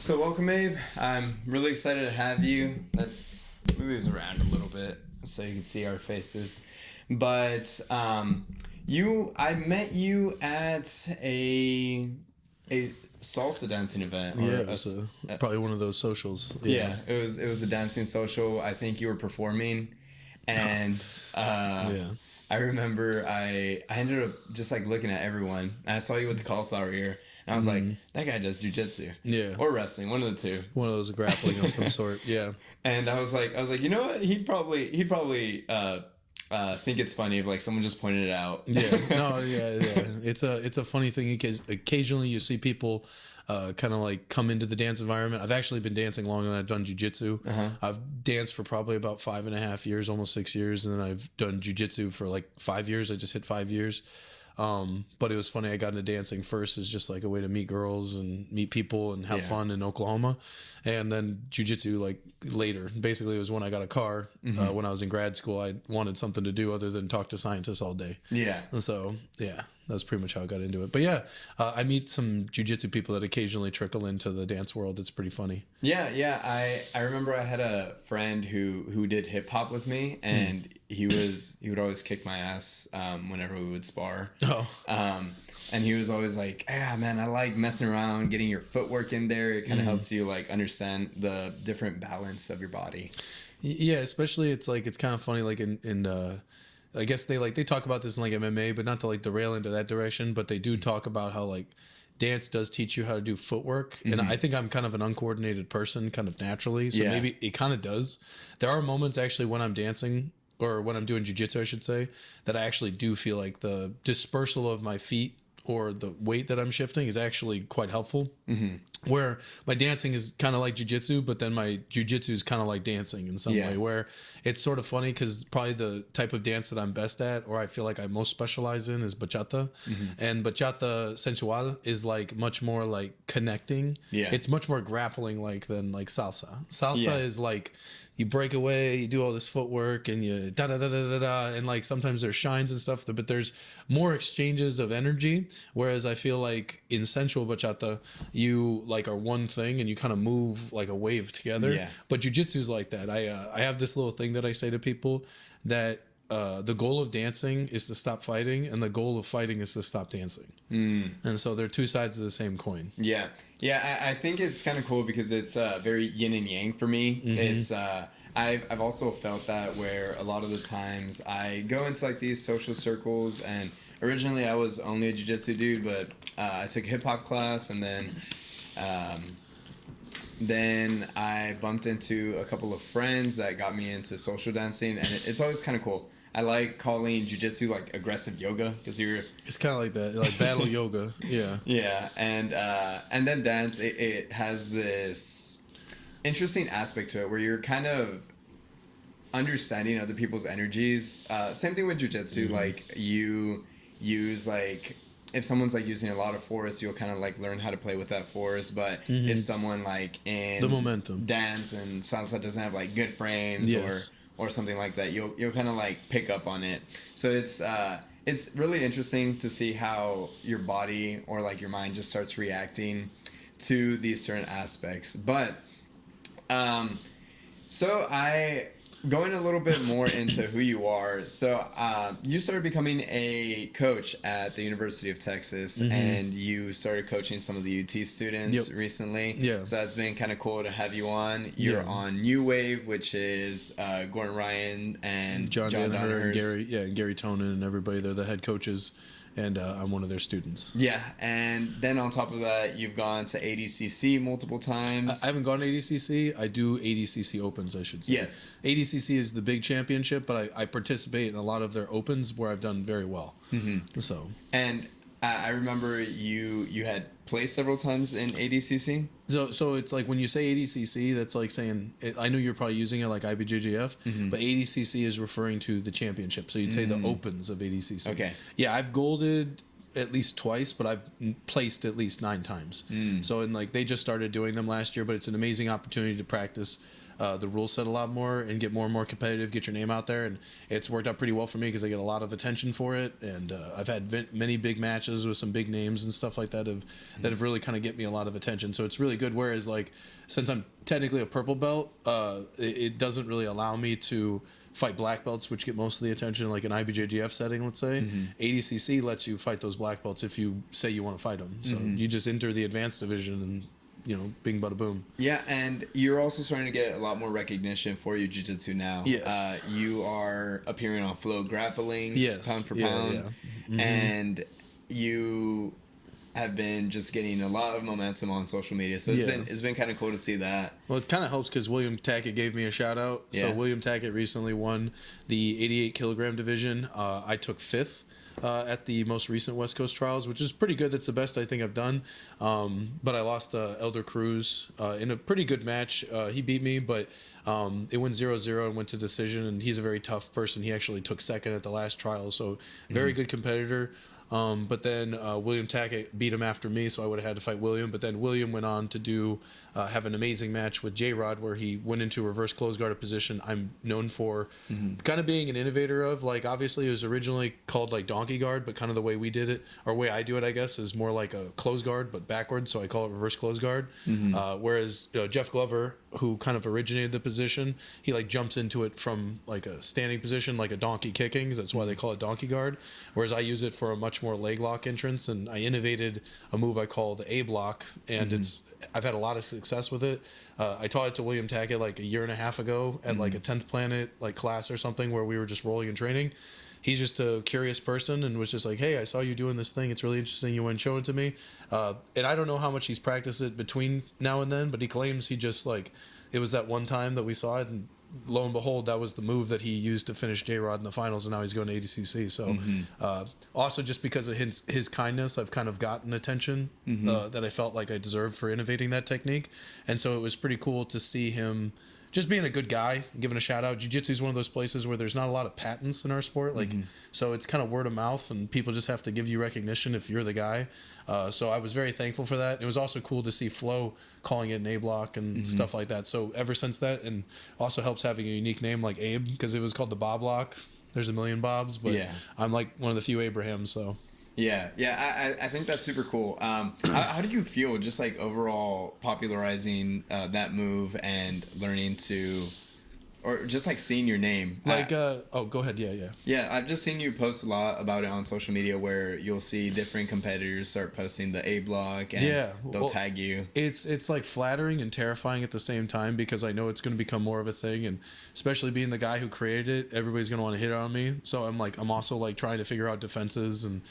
So welcome, Abe. I'm really excited to have you. Let's move these around a little bit so you can see our faces. But I met you at a salsa dancing event. Yeah, it was probably one of those socials. Yeah, it was a dancing social. I think you were performing, and Yeah. I remember I ended up just like looking at everyone, and I saw you with the cauliflower ear, and I was like, that guy does jujitsu, Yeah. or wrestling, one of the two. One of those grappling of some sort. Yeah. And I was like, you know what? He'd probably think it's funny if like someone just pointed it out. Yeah. No. Yeah. It's a funny thing because occasionally you see people kind of like come into the dance environment. I've actually been dancing longer than I've done jiu-jitsu. I've danced for probably about 5.5 years, almost 6 years, and then I've done jiu-jitsu for like 5 years. I just hit 5 years. But it was funny. I got into dancing first as just like a way to meet girls and meet people and have fun in Oklahoma, and then jiu-jitsu like later. Basically, it was when I got a car. When I was in grad school, I wanted something to do other than talk to scientists all day. Yeah. And so that's pretty much how I got into it. But yeah, I meet some jiu-jitsu people that occasionally trickle into the dance world. It's pretty funny. Yeah. I remember I had a friend who did hip hop with me, and he would always kick my ass whenever we would spar. And he was always like, "Ah, man, I like messing around, getting your footwork in there. It kind of helps you like understand the different balance of your body." Yeah, especially it's kind of funny like in I guess they talk about this in like MMA, but not to like derail into that direction, but they do talk about how like dance does teach you how to do footwork. And I think I'm kind of an uncoordinated person kind of naturally, so maybe it kind of does. There are moments actually when I'm dancing or when I'm doing jiu-jitsu, I should say, that I actually do feel like the dispersal of my feet or the weight that I'm shifting is actually quite helpful. Where my dancing is kind of like jiu-jitsu, but then my jiu-jitsu is kind of like dancing in some way, where it's sort of funny because probably the type of dance that I'm best at, or I feel like I most specialize in, is bachata. And bachata sensual is like much more like connecting. It's much more grappling like than like salsa. Salsa is like you break away, you do all this footwork, and you da da da da da da, and like sometimes there's shines and stuff, but there's more exchanges of energy. Whereas I feel like in sensual bachata, you like are one thing and you kind of move like a wave together. But jiu-jitsu is like that. I have this little thing that I say to people that the goal of dancing is to stop fighting, and the goal of fighting is to stop dancing. And so they're two sides of the same coin. I think it's kind of cool because it's very yin and yang for me. It's I've also felt that where a lot of the times I go into like these social circles, and originally I was only a jiu-jitsu dude, but I took a hip-hop class, and then I bumped into a couple of friends that got me into social dancing, and it's always kind of cool. I like calling jiu-jitsu like aggressive yoga because it's kind of like that, like battle yoga. And then dance, it has this interesting aspect to it where you're kind of understanding other people's energies. Same thing with jiu-jitsu. Like you use like, if someone's like using a lot of force, you'll kind of like learn how to play with that force. But if someone like in the momentum dance and salsa doesn't have like good frames or something like that, you'll kind of like pick up on it. So it's really interesting to see how your body or like your mind just starts reacting to these certain aspects. But so going a little bit more into who you are. So you started becoming a coach at the University of Texas, and you started coaching some of the UT students recently. So that's been kind of cool to have you on. You're on New Wave, which is Gordon Ryan and John Danaher and Gary Tonin and everybody. They're the head coaches. And I'm one of their students. And then on top of that, you've gone to ADCC multiple times. I haven't gone to ADCC. I do ADCC Opens, I should say. Yes. ADCC is the big championship, but I participate in a lot of their Opens where I've done very well. So. And I remember you had placed several times in ADCC. So it's like when you say ADCC, that's like saying, I know you're probably using it like IBJJF, but ADCC is referring to the championship. So you'd say the Opens of ADCC. Okay. Yeah, I've golded at least twice, but I've placed at least 9 times. So and like they just started doing them last year, but it's an amazing opportunity to practice the rule set a lot more and get more and more competitive, get your name out there. And it's worked out pretty well for me because I get a lot of attention for it. And I've had many big matches with some big names and stuff like that that have really kind of get me a lot of attention. So it's really good. Whereas like, since I'm technically a purple belt, it doesn't really allow me to fight black belts, which get most of the attention, like an IBJJF setting, let's say. ADCC lets you fight those black belts if you say you want to fight them. So you just enter the advanced division and, you know, bing bada boom. Yeah, and you're also starting to get a lot more recognition for your jiu-jitsu now. Yes. You are appearing on FloGrapplings, pound for pound, and you have been just getting a lot of momentum on social media. So it's been kind of cool to see that. Well, it kind of helps because William Tackett gave me a shout out. Yeah. So William Tackett recently won the 88 kilogram division. I took 5th. At the most recent West Coast trials, which is pretty good. That's the best I think I've done. But I lost Elder Cruz in a pretty good match. He beat me, but it went 0-0 and went to decision, and he's a very tough person. He actually took 2nd at the last trial, so very good competitor. But then William Tackett beat him after me, so I would have had to fight William. But then William went on to have an amazing match with J-Rod, where he went into a reverse close guard position I'm known for kind of being an innovator of. Like, obviously, it was originally called like donkey guard, but kind of the way we did it, or way I do it, I guess, is more like a close guard, but backwards, so I call it reverse close guard. Whereas Jeff Glover, who kind of originated the position, he like jumps into it from like a standing position, like a donkey kicking. That's why they call it donkey guard. Whereas I use it for a much more leg lock entrance, and I innovated a move I call the Abe Lock, and I've had a lot of success with it. I taught it to William Tackett like a year and a half ago at like a 10th Planet like class or something where we were just rolling and training. He's just a curious person and was just like, hey, I saw you doing this thing. It's really interesting. You want to show it to me? And I don't know how much he's practiced it between now and then, but he claims he just like, it was that one time that we saw it, and lo and behold, that was the move that he used to finish J-Rod in the finals, and now he's going to ADCC. So also just because of his kindness, I've kind of gotten attention that I felt like I deserved for innovating that technique. And so it was pretty cool to see him just being a good guy, giving a shout out. Jiu-Jitsu is one of those places where there's not a lot of patents in our sport. Like, so it's kind of word of mouth, and people just have to give you recognition if you're the guy. So I was very thankful for that. It was also cool to see Flo calling it an Abe Lock and stuff like that. So ever since that, and also helps having a unique name like Abe, because it was called the Bob Lock. There's a million Bobs, but I'm like one of the few Abrahams, so. Yeah, I think that's super cool. How did you feel just like overall popularizing that move and learning to, or just like seeing your name? Like, go ahead. Yeah, I've just seen you post a lot about it on social media, where you'll see different competitors start posting the Abe Lock, and they'll tag you. It's like flattering and terrifying at the same time, because I know it's going to become more of a thing, and especially being the guy who created it, everybody's going to want to hit on me. So I'm also like trying to figure out defenses and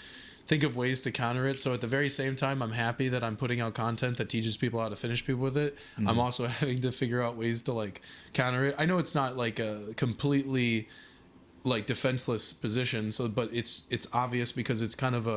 think of ways to counter it. So at the very same time, I'm happy that I'm putting out content that teaches people how to finish people with it. I'm also having to figure out ways to like counter it. I know it's not like a completely like defenseless position, so but it's obvious, because it's kind of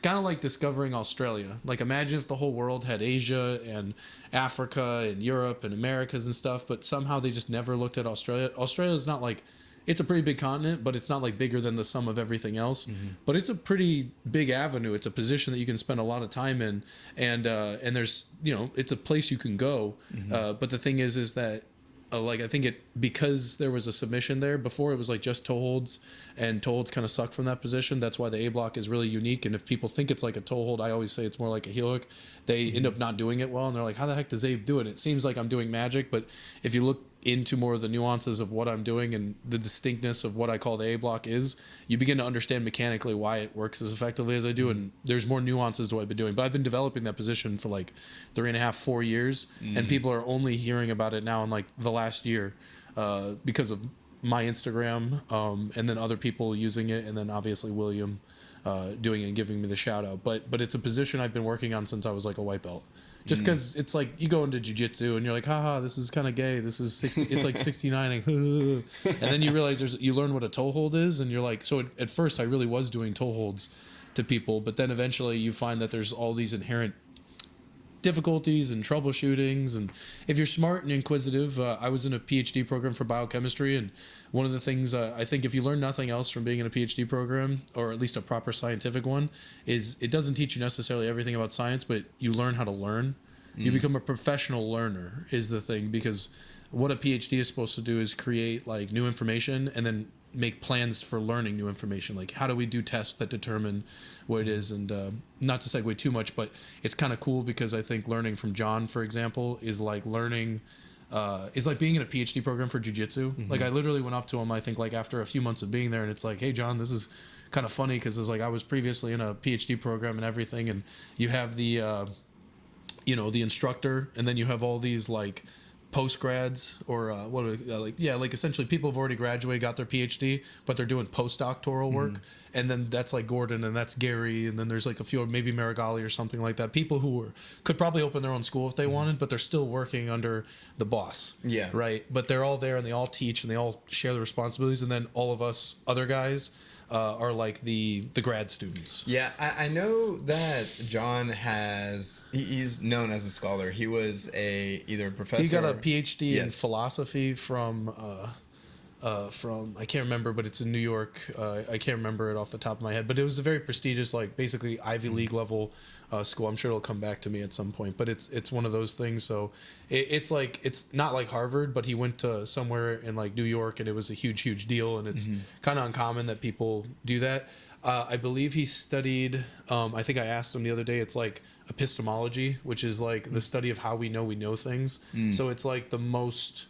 like discovering Australia. Like, imagine if the whole world had Asia and Africa and Europe and Americas and stuff, but somehow they just never looked at Australia. Australia is not like, it's a pretty big continent, but it's not like bigger than the sum of everything else. But it's a pretty big avenue. It's a position that you can spend a lot of time in, and there's, it's a place you can go. But the thing is that like, I think because there was a submission there before, it was like just toe holds, and toe holds kind of suck from that position. That's why the Abe Lock is really unique. And if people think it's like a toe hold, I always say it's more like a heel hook. They end up not doing it well, and they're like, how the heck does Abe do it? It seems like I'm doing magic, but if you look into more of the nuances of what I'm doing and the distinctness of what I call the Abe Lock is, you begin to understand mechanically why it works as effectively as I do. And there's more nuances to what I've been doing, but I've been developing that position for like 3.5, 4 years. And people are only hearing about it now in like the last year, because of my Instagram, and then other people using it. And then obviously William, doing it and giving me the shout out, but it's a position I've been working on since I was like a white belt. Just because it's like, you go into jiu-jitsu and you're like, haha, this is kind of gay. This is 60, it's like 69ing. And then you realize you learn what a toe hold is. And you're like, so at first I really was doing toe holds to people. But then eventually you find that there's all these inherent difficulties and troubleshootings. And if you're smart and inquisitive, I was in a PhD program for biochemistry. And one of the things I think, if you learn nothing else from being in a PhD program, or at least a proper scientific one, is it doesn't teach you necessarily everything about science, but you learn how to learn. You become a professional learner is the thing, because what a PhD is supposed to do is create like new information and then make plans for learning new information. Like, how do we do tests that determine what it is? And not to segue too much, but it's kind of cool because I think learning from John, for example, is like learning is like being in a PhD program for jiu-jitsu. Like, I literally went up to him, I think, like after a few months of being there, and it's like, hey, John, this is kind of funny because it's like I was previously in a PhD program and everything, and you have the the instructor, and then you have all these like post grads or like essentially people have already graduated, got their PhD, but they're doing postdoctoral work. And then that's like Gordon, and that's Gary, and then there's like a few, maybe Marigali or something like that. People who could probably open their own school if they wanted, but they're still working under the boss. Yeah. Right. But they're all there and they all teach and they all share the responsibilities. And then all of us other guys are like the grad students. Yeah, I know that John he's known as a scholar. He was either a professor. He got a PhD in philosophy from I can't remember, but it's in New York. I can't remember it off the top of my head, but it was a very prestigious, like basically Ivy League level school. I'm sure it'll come back to me at some point, but it's one of those things. So it's like, it's not like Harvard, but he went to somewhere in like New York, and it was a huge deal. And it's kind of uncommon that people do that. I believe he studied, I think I asked him the other day, it's like epistemology, which is like the study of how we know things. So it's like the most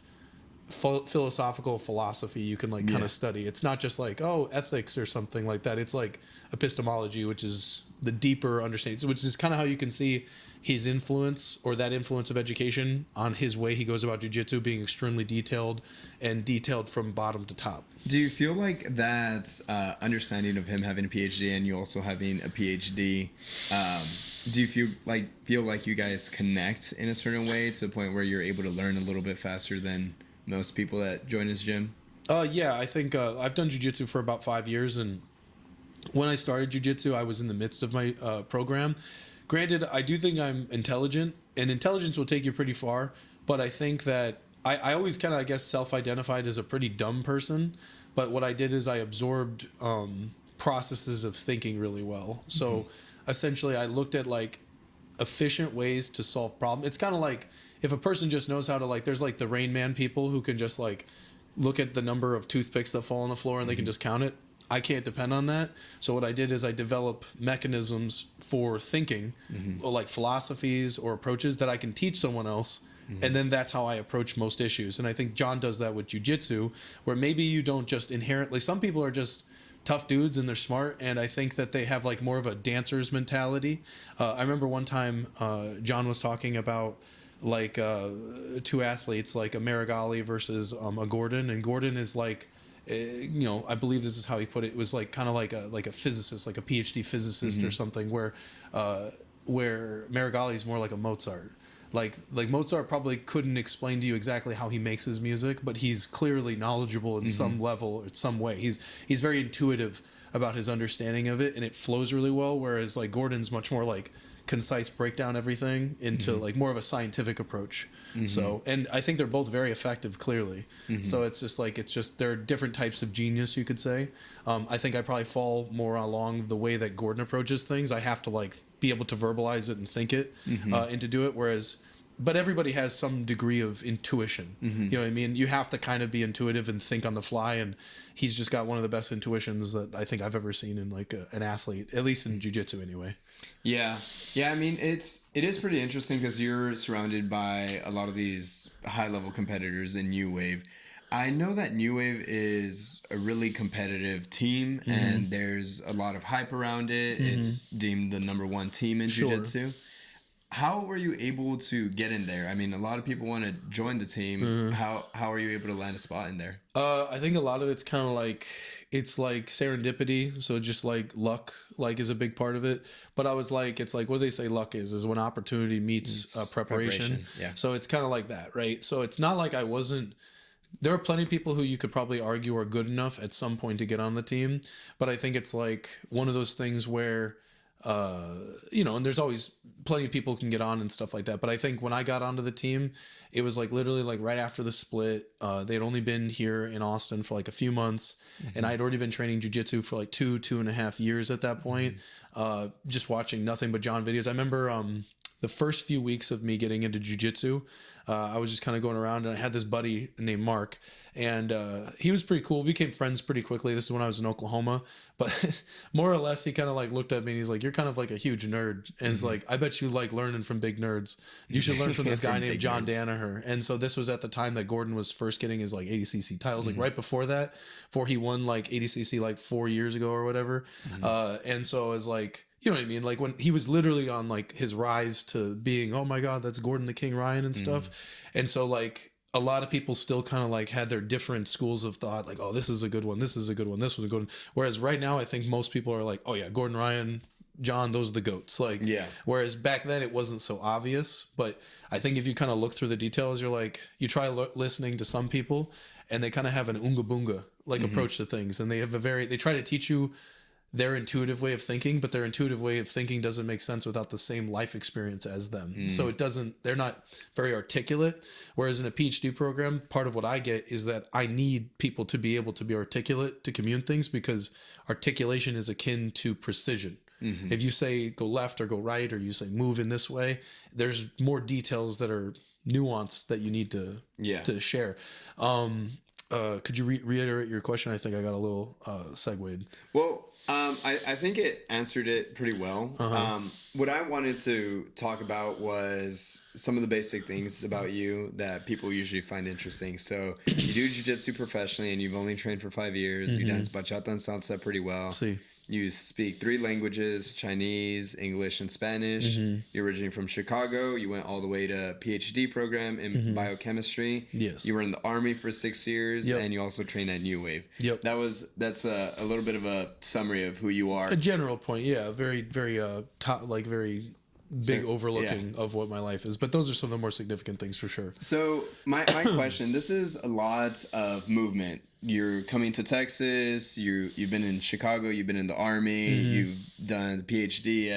philosophical philosophy you can like kind of study. It's not just like, oh, ethics or something like that. It's like epistemology, which is the deeper understanding, which is kind of how you can see his influence, or that influence of education on his way he goes about jiu-jitsu, being extremely detailed from bottom to top. Do you feel like that understanding of him having a PhD and you also having a PhD, do you feel like you guys connect in a certain way to the point where you're able to learn a little bit faster than most people that join his gym? Yeah, I think I've done jiu-jitsu for about 5 years, and when I started jiu-jitsu, I was in the midst of my program. Granted, I do think I'm intelligent, and intelligence will take you pretty far, but I think that I always kind of, I guess, self-identified as a pretty dumb person, but what I did is I absorbed processes of thinking really well. So essentially, I looked at like efficient ways to solve problems. It's kind of like if a person just knows how to, like, there's like the Rain Man people who can just like look at the number of toothpicks that fall on the floor and they can just count it. I can't depend on that. So what I did is I developed mechanisms for thinking, or like philosophies or approaches that I can teach someone else. And then that's how I approach most issues. And I think John does that with jiu-jitsu, where maybe you don't just inherently, some people are just tough dudes and they're smart, and I think that they have like more of a dancer's mentality. I remember one time John was talking about like two athletes, like a Marigali versus a Gordon, and Gordon is like, I believe this is how he put it. It was like kind of like a physicist, like a PhD physicist or something, where Marigali is more like a Mozart. Like Mozart probably couldn't explain to you exactly how he makes his music, but he's clearly knowledgeable in some level or some way. He's very intuitive about his understanding of it, and it flows really well. Whereas like Gordon's much more like concise, break down everything into like more of a scientific approach. So, and I think they're both very effective, clearly. So it's just there are different types of genius, you could say. I think I probably fall more along the way that Gordon approaches things. I have to like be able to verbalize it and think it and to do it. But everybody has some degree of intuition. You know what I mean? You have to kind of be intuitive and think on the fly, and he's just got one of the best intuitions that I think I've ever seen in like an athlete, at least in jiu-jitsu anyway. Yeah. I mean, it is pretty interesting because you're surrounded by a lot of these high-level competitors in New Wave. I know that New Wave is a really competitive team, and there's a lot of hype around it. It's deemed the #1 team in jiu-jitsu. How were you able to get in there? I mean, a lot of people want to join the team. How are you able to land a spot in there? I think a lot of it's kind of like, it's like serendipity. So just like luck, like, is a big part of it. But I was like, it's like, what do they say luck is when opportunity meets preparation. Yeah. So it's kind of like that, right? So it's not like there are plenty of people who you could probably argue are good enough at some point to get on the team. But I think it's like one of those things where, and there's always plenty of people who can get on and stuff like that. But I think when I got onto the team, it was like literally like right after the split. They'd only been here in Austin for like a few months, and I'd already been training jiu-jitsu for like 2.5 years at that point. Just watching nothing but John videos. I remember the first few weeks of me getting into jiu-jitsu, I was just kind of going around, and I had this buddy named Mark, and he was pretty cool. We became friends pretty quickly. This is when I was in Oklahoma, but more or less he kind of like looked at me and he's like, you're kind of like a huge nerd. And it's like, I bet you like learning from big nerds. You should learn from this guy named John Danaher. And so this was at the time that Gordon was first getting his like ADCC titles, like right before that, before he won like ADCC like 4 years ago or whatever. And so it was like, you know what I mean? Like when he was literally on like his rise to being, oh my God, that's Gordon the King Ryan and stuff. And so like a lot of people still kind of like had their different schools of thought, like, oh, this is a good one. This is a good one. This was a good one. Whereas right now, I think most people are like, oh yeah, Gordon Ryan, John, those are the GOATs. Like, yeah. Whereas back then it wasn't so obvious, but I think if you kind of look through the details, you're like, you try listening to some people and they kind of have an unga bunga like approach to things. And they have they try to teach you their intuitive way of thinking, but their intuitive way of thinking doesn't make sense without the same life experience as them. So they're not very articulate. Whereas in a PhD program, part of what I get is that I need people to be able to be articulate to commune things, because articulation is akin to precision. If you say go left or go right, or you say move in this way, there's more details that are nuanced that you need to share. Could you reiterate your question? I think I got a little segued. Well, I think it answered it pretty well. What I wanted to talk about was some of the basic things about you that people usually find interesting. So you do jiu-jitsu professionally and you've only trained for 5 years. You dance bachata and salsa pretty well. Sí. You speak 3 languages, Chinese, English, and Spanish. You're originally from Chicago. You went all the way to PhD program in biochemistry. Yes. You were in the Army for 6 years, and you also trained at New Wave. That's a little bit of a summary of who you are. A general point, yeah. Very, very top, like very big overlooking of what my life is. But those are some of the more significant things for sure. So my question, this is a lot of movement. You're coming to Texas, you've been in Chicago, you've been in the Army, you've done a PhD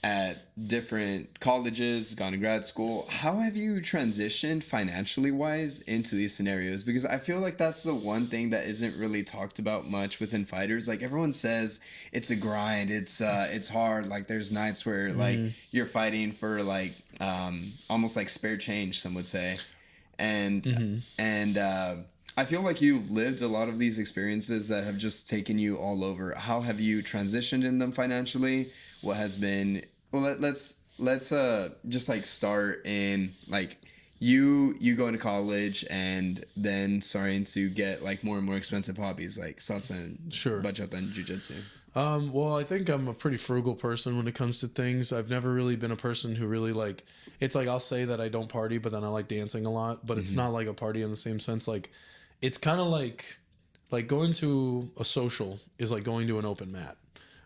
at different colleges, gone to grad school. How have you transitioned financially wise into these scenarios? Because I feel like that's the one thing that isn't really talked about much within fighters. Like everyone says it's a grind, it's hard. Like there's nights where like you're fighting for like almost like spare change, some would say. And I feel like you've lived a lot of these experiences that have just taken you all over. How have you transitioned in them financially? What has been, well, let's just like start in like you going to college and then starting to get like more and more expensive hobbies like salsa and bachata and jiu-jitsu. Well, I think I'm a pretty frugal person when it comes to things. I've never really been a person who really like, it's like I'll say that I don't party, but then I like dancing a lot, but it's not like a party in the same sense. Like it's kind of like going to a social is like going to an open mat,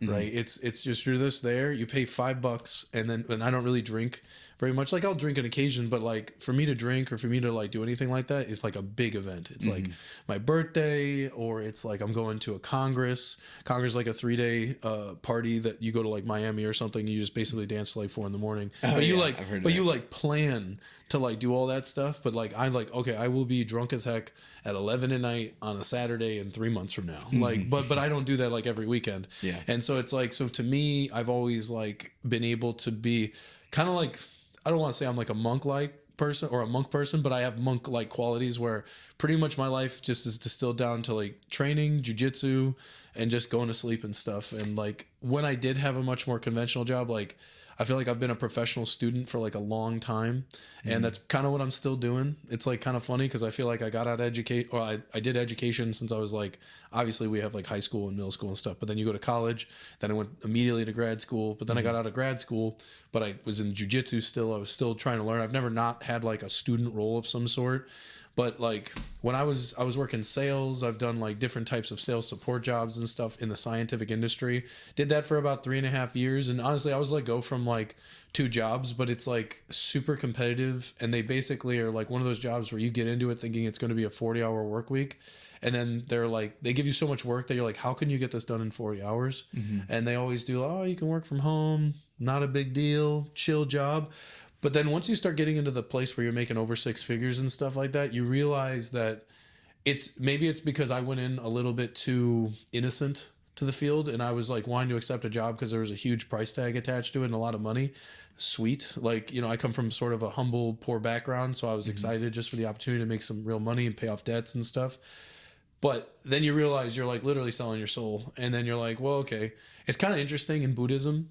right? It's just you're there, you pay $5 and I don't really drink very much. Like I'll drink on occasion, but like for me to drink or for me to like do anything like that is like a big event. It's like my birthday, or it's like I'm going to a Congress. Congress is like a 3-day party that you go to like Miami or something. You just basically dance till like 4 a.m. But you like plan to like do all that stuff. But like I'm like, okay, I will be drunk as heck at 11 at night on a Saturday in 3 months from now. Like, but I don't do that like every weekend. Yeah. And so it's like, so to me, I've always like been able to be kind of like, I don't want to say I'm like a monk-like person or a monk person, but I have monk-like qualities where pretty much my life just is distilled down to like training, jiu-jitsu, and just going to sleep and stuff. And like when I did have a much more conventional job, like I feel like I've been a professional student for like a long time, and that's kind of what I'm still doing. It's like kind of funny because I feel like I got out of I did education since I was like, obviously we have like high school and middle school and stuff, but then you go to college, then I went immediately to grad school, but then I got out of grad school, but I was in jiu-jitsu still. I was still trying to learn. I've never not had like a student role of some sort. But like when I was working sales, I've done like different types of sales support jobs and stuff in the scientific industry. Did that for about 3.5 years. And honestly, I was let go from like 2 jobs, but it's like super competitive. And they basically are like one of those jobs where you get into it thinking it's going to be a 40-hour work week. And then they're like, they give you so much work that you're like, how can you get this done in 40 hours? And they always do, oh, you can work from home. Not a big deal. Chill job. But then once you start getting into the place where you're making over 6 figures and stuff like that, you realize that maybe it's because I went in a little bit too innocent to the field, and I was like wanting to accept a job because there was a huge price tag attached to it and a lot of money. Sweet. Like, you know, I come from sort of a humble, poor background, so I was excited just for the opportunity to make some real money and pay off debts and stuff. But then you realize you're like literally selling your soul, and then you're like, well, okay. It's kind of interesting in Buddhism.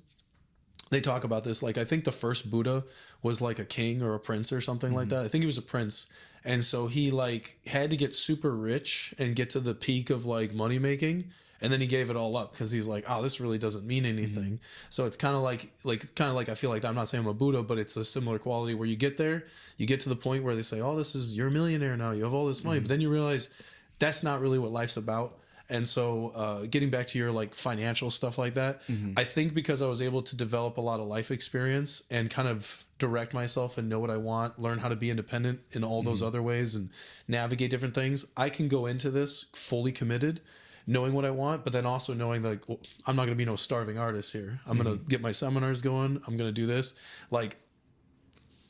They talk about this. Like, I think the first Buddha was like a king or a prince or something like that. I think he was a prince. And so he like had to get super rich and get to the peak of like money making. And then he gave it all up because he's like, oh, this really doesn't mean anything. So it's kind of like I feel like, I'm not saying I'm a Buddha, but it's a similar quality where you get there, you get to the point where they say, oh, you're a millionaire now. You have all this money. But then you realize that's not really what life's about. And so getting back to your like financial stuff like that, I think because I was able to develop a lot of life experience and kind of direct myself and know what I want, learn how to be independent in all those other ways and navigate different things, I can go into this fully committed, knowing what I want, but then also knowing like, well, I'm not going to be no starving artist here. I'm going to get my seminars going. I'm going to do this. Like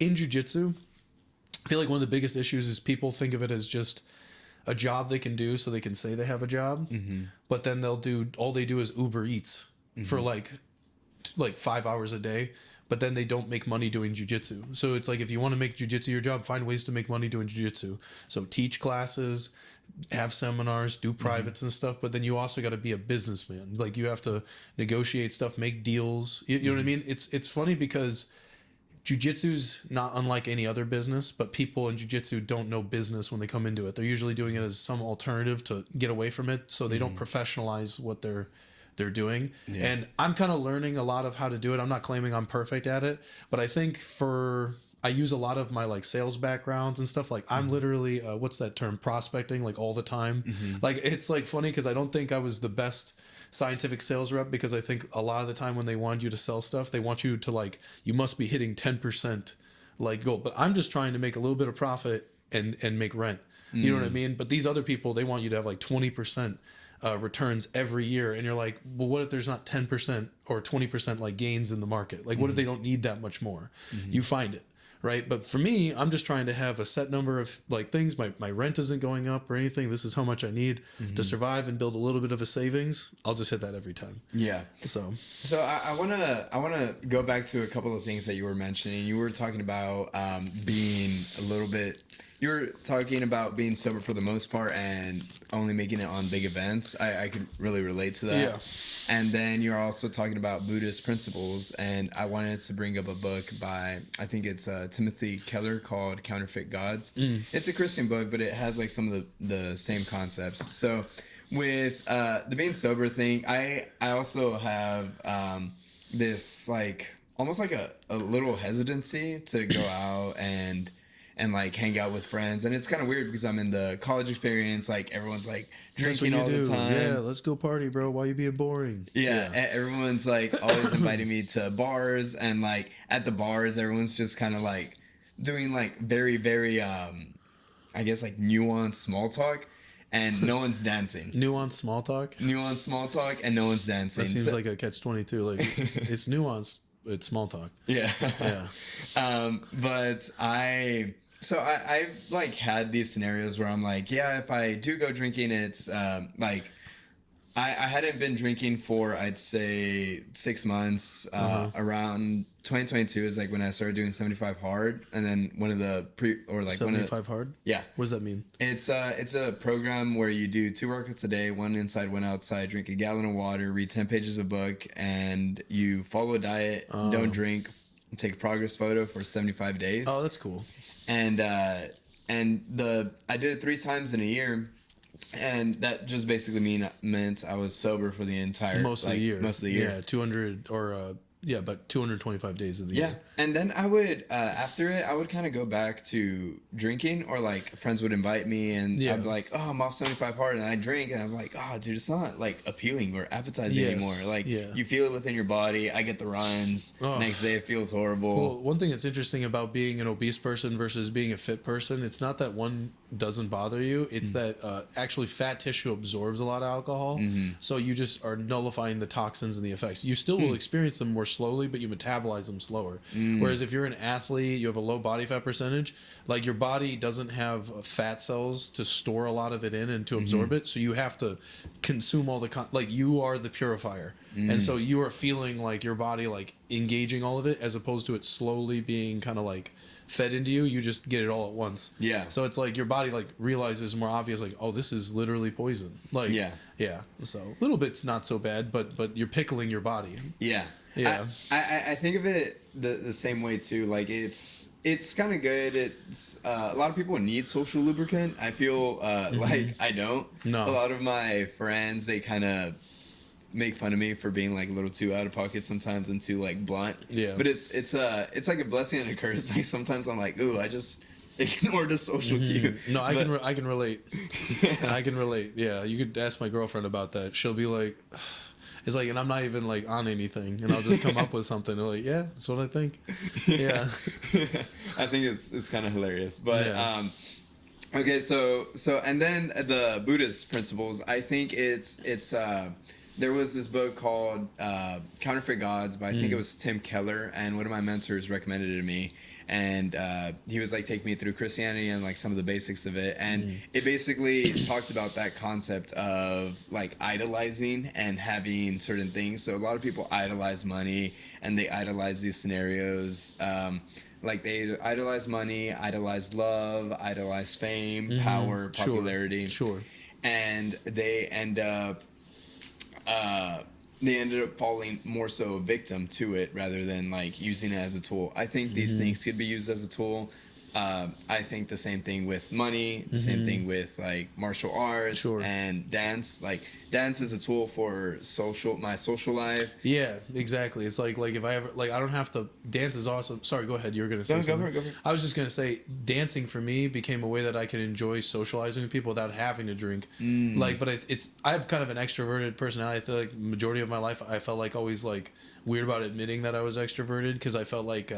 in jiu-jitsu, I feel like one of the biggest issues is people think of it as just a job they can do so they can say they have a job, but then all they do is Uber Eats for like 5 hours a day, but then they don't make money doing jiu-jitsu. So it's like, if you want to make jiu-jitsu your job, find ways to make money doing jiu-jitsu. So teach classes, have seminars, do privates and stuff, but then you also got to be a businessman. Like you have to negotiate stuff, make deals. You know what I mean? It's funny because jiu-jitsu's not unlike any other business, but people in jiu-jitsu don't know business when they come into it. They're usually doing it as some alternative to get away from it, so they don't professionalize what they're doing. Yeah. And I'm kind of learning a lot of how to do it. I'm not claiming I'm perfect at it, but I think I use a lot of my like sales backgrounds and stuff. Like I'm literally, what's that term? Prospecting like all the time. Like it's like funny because I don't think I was the best scientific sales rep, because I think a lot of the time when they want you to sell stuff, they want you to like, you must be hitting 10% like goal. But I'm just trying to make a little bit of profit and make rent. You know what I mean? But these other people, they want you to have like 20% returns every year. And you're like, well, what if there's not 10% or 20% like gains in the market? Like what if they don't need that much more? You find it. Right. But for me, I'm just trying to have a set number of like things. My rent isn't going up or anything. This is how much I need to survive and build a little bit of a savings. I'll just hit that every time. Yeah. So I wanna go back to a couple of things that you were mentioning. You were talking about being a little bit. You were talking about being sober for the most part and only making it on big events. I could really relate to that. Yeah. And then you're also talking about Buddhist principles, and I wanted to bring up a book by, I think it's Timothy Keller, called Counterfeit Gods. It's a Christian book, but it has like some of the same concepts. So with the being sober thing, I also have this like almost like a little hesitancy to go out and like hang out with friends. And it's kind of weird because I'm in the college experience, like everyone's like drinking all the time. Yeah, let's go party, bro. Why you being boring? Yeah. Everyone's like always inviting me to bars, and like at the bars everyone's just kind of like doing like very, very I guess like nuanced small talk, and no one's dancing. Nuanced small talk? Nuanced small talk, and no one's dancing. That seems like a catch-22. Like it's nuanced, it's small talk. Yeah. Yeah. But I've like had these scenarios where I'm like, yeah, if I do go drinking, it's like I hadn't been drinking for, I'd say 6 months. Around 2022 is like when I started doing 75 hard, and then one of the 75 hard. Yeah. What does that mean? It's a program where you do 2 workouts a day, 1 inside, 1 outside, drink a gallon of water, read 10 pages of a book, and you follow a diet, don't drink, take a progress photo for 75 days. Oh, that's cool. And I did it 3 times in a year, and that just basically meant I was sober for the entire most of the year. Yeah, 200 or but 225 days of the year. Yeah, and then I would after it, I would kind of go back to drinking, or like friends would invite me, and I'd be like, oh, I'm off 75 hard, and I drink, and I'm like, oh, dude, it's not like appealing or appetizing anymore. Like you feel it within your body. I get the runs. Next day it feels horrible. Well, one thing that's interesting about being an obese person versus being a fit person, it's not that one doesn't bother you. It's that actually fat tissue absorbs a lot of alcohol, so you just are nullifying the toxins and the effects. You still will experience them more slowly, but you metabolize them slower. Whereas if you're an athlete, you have a low body fat percentage, like your body doesn't have fat cells to store a lot of it in and to absorb it. So you have to consume all the, like you are the purifier. And so you are feeling like your body like engaging all of it as opposed to it slowly being kind of like fed into you. You just get it all at once. Yeah. So it's like your body like realizes more obvious, like, oh, this is literally poison. Like, yeah. So a little bit's not so bad, but you're pickling your body. Yeah. Yeah. I think of it the same way too. Like it's kind of good. It's a lot of people need social lubricant. I feel like I don't. No. A lot of my friends, they kind of make fun of me for being like a little too out of pocket sometimes and too like blunt. Yeah. But it's like a blessing and a curse. Like sometimes I'm like, ooh, I just ignored a social cue. No, I can relate. And I can relate. Yeah, you could ask my girlfriend about that. She'll be like, it's like, and I'm not even like on anything, and I'll just come up with something. They're like, yeah, that's what I think. Yeah. I think it's kind of hilarious, but okay, so and then the Buddhist principles. I think it's there was this book called Counterfeit Gods by I think it was Tim Keller, and one of my mentors recommended it to me, and he was like taking me through Christianity and like some of the basics of it, and it basically talked about that concept of like idolizing and having certain things. So a lot of people idolize money and they idolize these scenarios. Like they idolize money, idolize love, idolize fame, power, popularity. Sure. And they ended up falling more so a victim to it rather than like using it as a tool. I think these things could be used as a tool. I think the same thing with money, the same thing with like martial arts and dance. Like dance is a tool for my social life. Yeah, exactly. It's like if I ever like I don't have to dance is awesome. Sorry, go ahead. You were gonna say something. Go for it. I was just gonna say dancing for me became a way that I could enjoy socializing with people without having to drink. Like, but I have kind of an extroverted personality. I feel like majority of my life I felt like always like weird about admitting that I was extroverted because I felt like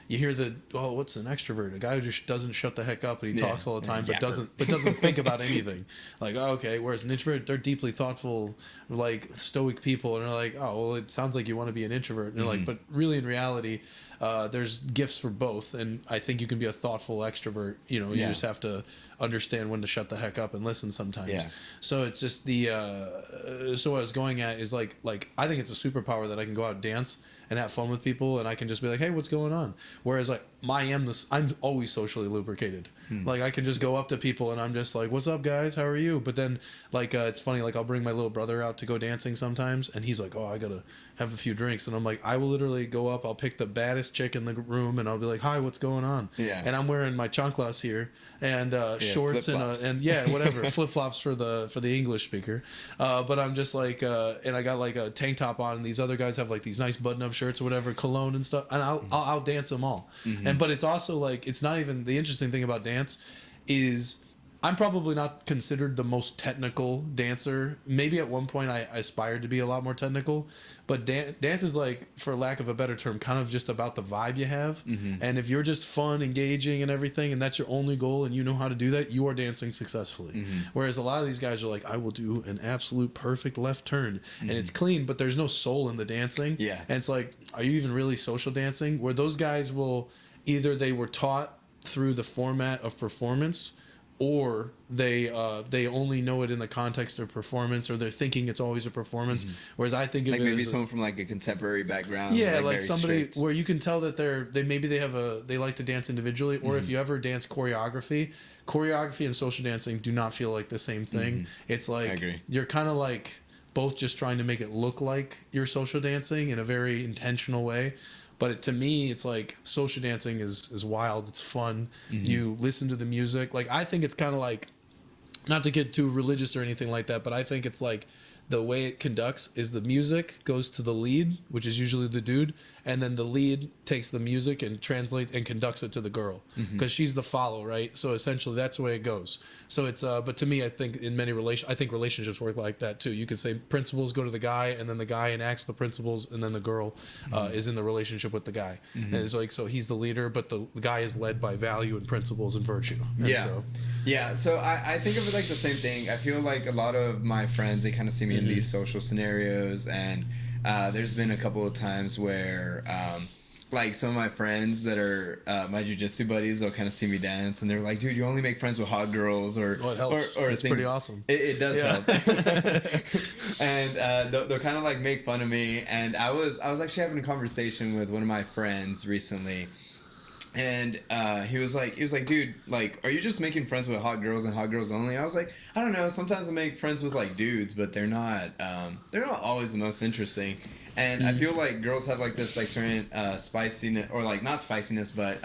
you hear what's an extrovert? A guy who just doesn't shut the heck up and he talks all the time but doesn't think about anything. Like, oh, okay. Whereas an introvert, they're deeply thoughtful, like stoic people, and they're like, oh, well, it sounds like you want to be an introvert. And they're like, but really in reality, there's gifts for both, and I think you can be a thoughtful extrovert. You know, you just have to understand when to shut the heck up and listen sometimes. Yeah. So it's just so what I was going at is like I think it's a superpower that I can go out and dance and have fun with people, and I can just be like, hey, what's going on? Whereas like I'm always socially lubricated. Like I can just go up to people and I'm just like, what's up, guys? How are you? But then like it's funny, like I'll bring my little brother out to go dancing sometimes, and he's like, oh, I gotta have a few drinks, and I'm like, I will literally go up, I'll pick the baddest chick in the room, and I'll be like, hi, what's going on? Yeah. And I'm wearing my chanclas here and shorts and whatever flip flops for the English speaker. But I'm just like, and I got like a tank top on, and these other guys have like these nice button up shirts or whatever, cologne and stuff, and I'll dance them all. But it's also like, it's not even the interesting thing about dance is I'm probably not considered the most technical dancer. Maybe at one point I aspired to be a lot more technical, but dance is like, for lack of a better term, kind of just about the vibe you have. And if you're just fun, engaging and everything, and that's your only goal and you know how to do that, you are dancing successfully. Whereas a lot of these guys are like, I will do an absolute perfect left turn and it's clean, but there's no soul in the dancing. Yeah. And it's like, are you even really social dancing? Where those guys will, either they were taught through the format of performance, or they only know it in the context of performance, or they're thinking it's always a performance. Whereas I think of like it maybe someone from like a contemporary background. Yeah, like somebody strict, where you can tell that they like to dance individually, or if you ever dance choreography and social dancing do not feel like the same thing. It's like you're kind of like both just trying to make it look like you're social dancing in a very intentional way. But to me, it's like social dancing is wild. It's fun. You listen to the music. Like, I think it's kind of like, not to get too religious or anything like that, but I think it's like the way it conducts is the music goes to the lead, which is usually the dude, and then the lead takes the music and translates and conducts it to the girl because she's the follow, right? So essentially that's the way it goes. So it's but to me, I think in many relationships work like that too. You could say principles go to the guy, and then the guy enacts the principles, and then the girl is in the relationship with the guy. And it's like, so he's the leader, but the guy is led by value and principles and virtue. And so I think of it like the same thing. I feel like a lot of my friends, they kind of see me in these social scenarios, and there's been a couple of times where like some of my friends that are my jiu-jitsu buddies, they'll kind of see me dance and they're like, dude, you only make friends with hot girls, or Well, it helps. or It's things. pretty awesome. It does help. And they'll kind of like make fun of me. And I was actually having a conversation with one of my friends recently, and he was like, dude, like, are you just making friends with hot girls and hot girls only? I was like, I don't know. Sometimes I make friends with like dudes, but they're not always the most interesting. And I feel like girls have like this like certain spiciness, or like not spiciness, but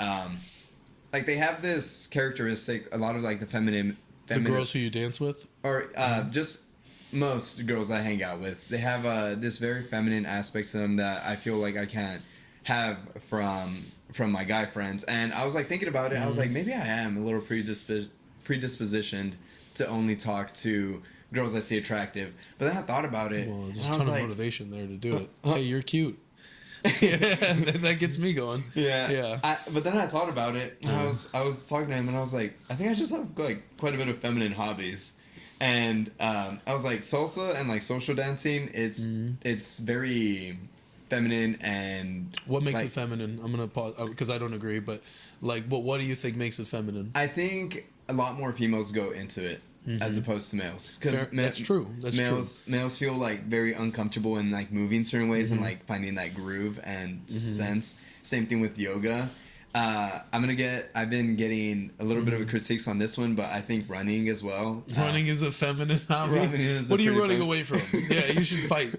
like they have this characteristic. A lot of like the feminine The girls who you dance with, or just most girls I hang out with, they have this very feminine aspect to them that I feel like I can't have from my guy friends. And I was like thinking about it. I was like, maybe I am a little predispositioned to only talk to girls I see attractive. But then I thought about it. well, there's a ton of motivation there to do it. Hey, you're cute. That gets me going. Yeah. But then I thought about it. And I was talking to him, and I was like, I think I just have like quite a bit of feminine hobbies. And I was like, salsa and like social dancing, it's very feminine. And what makes like, it feminine? I'm gonna pause because I don't agree, but like, what do you think makes it feminine? I think a lot more females go into it as opposed to males, because that's true. Males feel like very uncomfortable in like moving certain ways and like finding that groove and sense. Same thing with yoga. I've been getting a little bit of a critiques on this one, but I think running as well. Running is a feminine hobby. What are you running away from? Yeah, you should fight.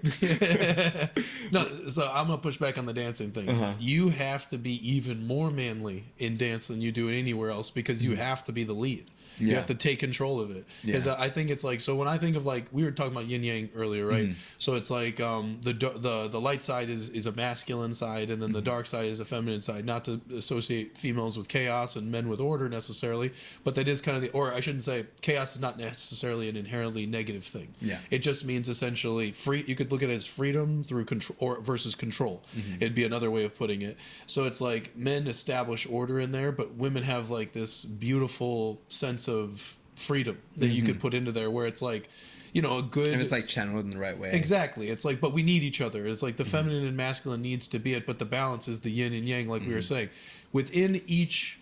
No, so I'm gonna push back on the dancing thing. You have to be even more manly in dance than you do anywhere else, because you have to be the lead. You have to take control of it. Because I think it's like, so when I think of like, we were talking about yin yang earlier, right? So it's like the light side is a masculine side, and then the dark side is a feminine side. Not to associate females with chaos and men with order necessarily, but that is kind of or I shouldn't say, chaos is not necessarily an inherently negative thing. Yeah. It just means essentially free. You could look at it as freedom through control, or versus control. It'd be another way of putting it. So it's like men establish order in there, but women have like this beautiful sense of freedom that you could put into there, where it's like, you know, a good, and it's like channeled in the right way. Exactly. It's like, but we need each other. It's like the feminine and masculine needs to be it, but the balance is the yin and yang, like we were saying. Within each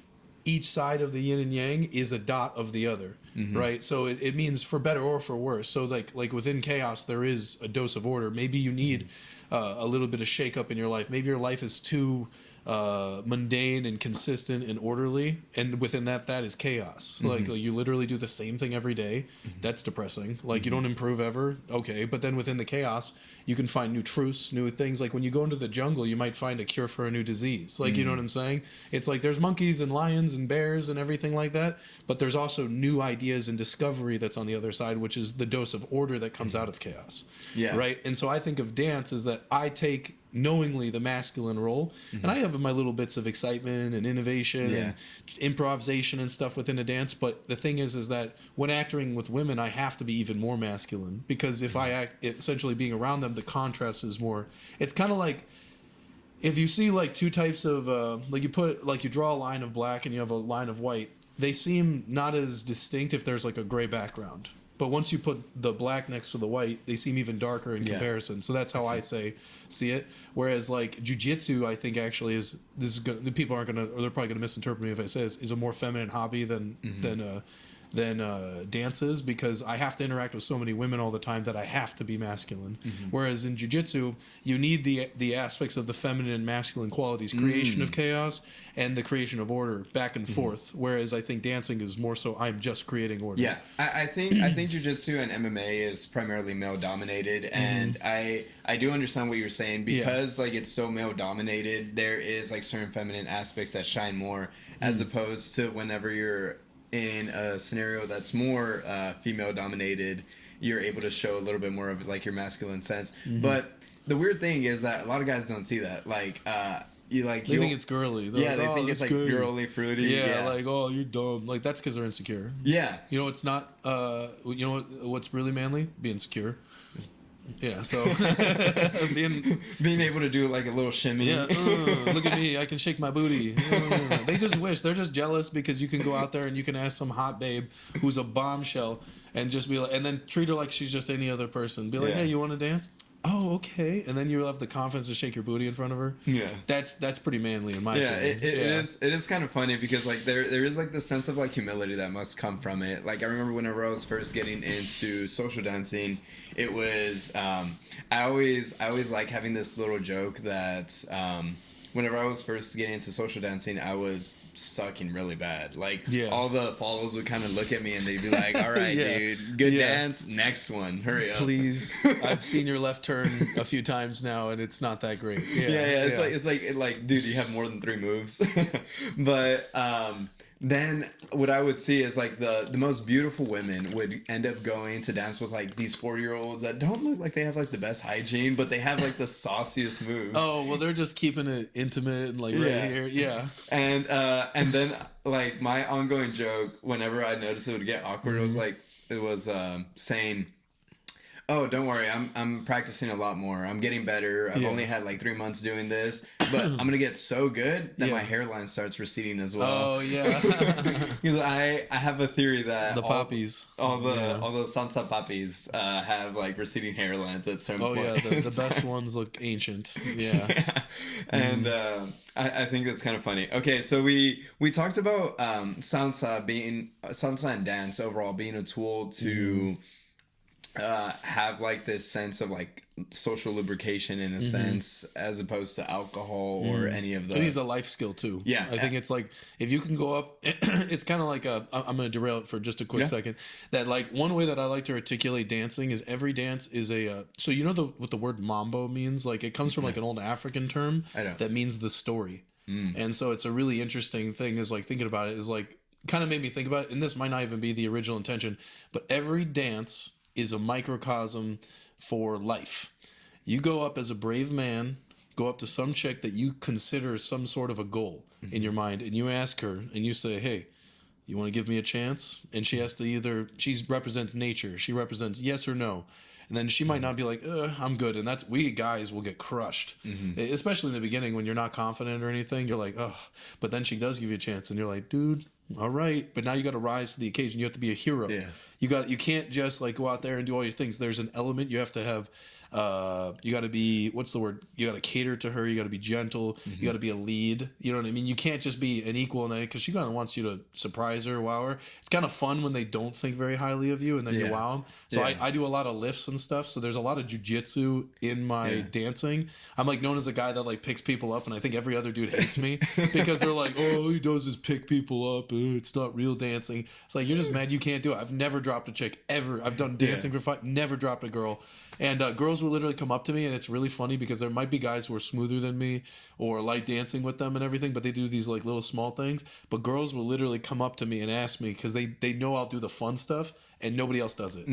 side of the yin and yang is a dot of the other, right? So it means for better or for worse. So like within chaos, there is a dose of order. Maybe you need a little bit of shake up in your life. Maybe your life is too mundane and consistent and orderly, and within that is chaos. Like you literally do the same thing every day. That's depressing. Like you don't improve ever. Okay, but then within the chaos, you can find new truths, new things. Like when you go into the jungle, you might find a cure for a new disease. Like, you know what I'm saying? It's like there's monkeys and lions and bears and everything like that, but there's also new ideas and discovery that's on the other side, which is the dose of order that comes out of chaos. Yeah. Right? And so I think of dance as that I take knowingly the masculine role, and I have my little bits of excitement and innovation and improvisation and stuff within a dance. But the thing is that when acting with women, I have to be even more masculine, because if I act, essentially being around them, the contrast is more. It's kind of like if you see like two types of like you draw a line of black and you have a line of white. They seem not as distinct if there's like a gray background. But once you put the black next to the white, they seem even darker in comparison. So that's how I see it. Whereas like jiu-jitsu, I think actually the people aren't gonna, or they're probably gonna misinterpret me if I say this, is a more feminine hobby than dances, because I have to interact with so many women all the time that I have to be masculine. Whereas in jiu-jitsu, you need the aspects of the feminine and masculine qualities, creation of chaos and the creation of order, back and forth. Whereas I think dancing is more so I'm just creating order. Yeah, I think jiu-jitsu and MMA is primarily male dominated, and I do understand what you're saying, because like it's so male dominated, there is like certain feminine aspects that shine more, as opposed to whenever you're in a scenario that's more female dominated, you're able to show a little bit more of like your masculine sense. But the weird thing is that a lot of guys don't see that. Like they think it's girly. They're they think it's like good. girly, fruity. Yeah, like, oh, you're dumb. Like that's because they're insecure. Yeah. You know, it's not. You know what's really manly? Being secure. Yeah, so being able to do like a little shimmy. Yeah, look at me, I can shake my booty. They just wish, they're just jealous because you can go out there and you can ask some hot babe who's a bombshell and just be like, and then treat her like she's just any other person. Be like, hey, you want to dance? Oh, okay. And then you have the confidence to shake your booty in front of her. Yeah. That's pretty manly in my opinion. It is kind of funny because like there is like this sense of like humility that must come from it. Like I remember whenever I was first getting into social dancing, it was I always like having this little joke that whenever I was first getting into social dancing, I was sucking really bad. Like all the follows would kind of look at me and they'd be like, "All right, dude, good dance. Next one, hurry up, please." I've seen your left turn a few times now, and it's not that great. It's like, dude, you have more than 3 moves. But then what I would see is like the most beautiful women would end up going to dance with like these 40-year-olds that don't look like they have like the best hygiene, but they have like the sauciest moves. Oh, well, they're just keeping it intimate and like right here. Yeah. And then like my ongoing joke whenever I noticed it would get awkward, it was saying, "Oh, don't worry, I'm practicing a lot more. I'm getting better. I've only had like 3 months doing this, but I'm gonna get so good that my hairline starts receding as well." Oh yeah. Because I have a theory that the poppies, all the salsa poppies have like receding hairlines at some point. Oh yeah, the best ones look ancient. Yeah. And I think that's kind of funny. Okay, so we talked about salsa and dance overall being a tool to have like this sense of like social lubrication in a sense, as opposed to alcohol or any of the. I think it's a life skill too. Yeah, I think it's like if you can go up, it's kind of like I'm going to derail it for just a quick second. That like one way that I like to articulate dancing is every dance is a. So you know what the word mambo means? Like it comes from like an old African term that means the story. And so it's a really interesting thing is like thinking about it is like kind of made me think about it. And this might not even be the original intention, but every dance is a microcosm for life. You go up as a brave man, go up to some chick that you consider some sort of a goal in your mind, and you ask her and you say, "Hey, you want to give me a chance?" And she has to she represents nature. She represents yes or no. And then she might not be like, "I'm good." And that's, we guys will get crushed. Especially in the beginning when you're not confident or anything. You're like, "Oh," but then she does give you a chance and you're like, "Dude, all right." But now you got to rise to the occasion. You have to be a hero. Yeah. You can't just like go out there and do all your things. There's an element you have to have. You got to be, what's the word? You got to cater to her. You got to be gentle. You got to be a lead. You know what I mean? You can't just be an equal in that, because she kind of wants you to surprise her, wow her. It's kind of fun when they don't think very highly of you and then you wow them. So I do a lot of lifts and stuff. So there's a lot of jiu-jitsu in my dancing. I'm like known as a guy that like picks people up, and I think every other dude hates me because they're like, "Oh, all he does is pick people up. It's not real dancing." It's like, you're just mad you can't do it. I've never dropped a chick ever. I've done dancing for fun, never dropped a girl. And girls will literally come up to me, and it's really funny because there might be guys who are smoother than me or like dancing with them and everything, but they do these like little small things. But girls will literally come up to me and ask me because they know I'll do the fun stuff and nobody else does it.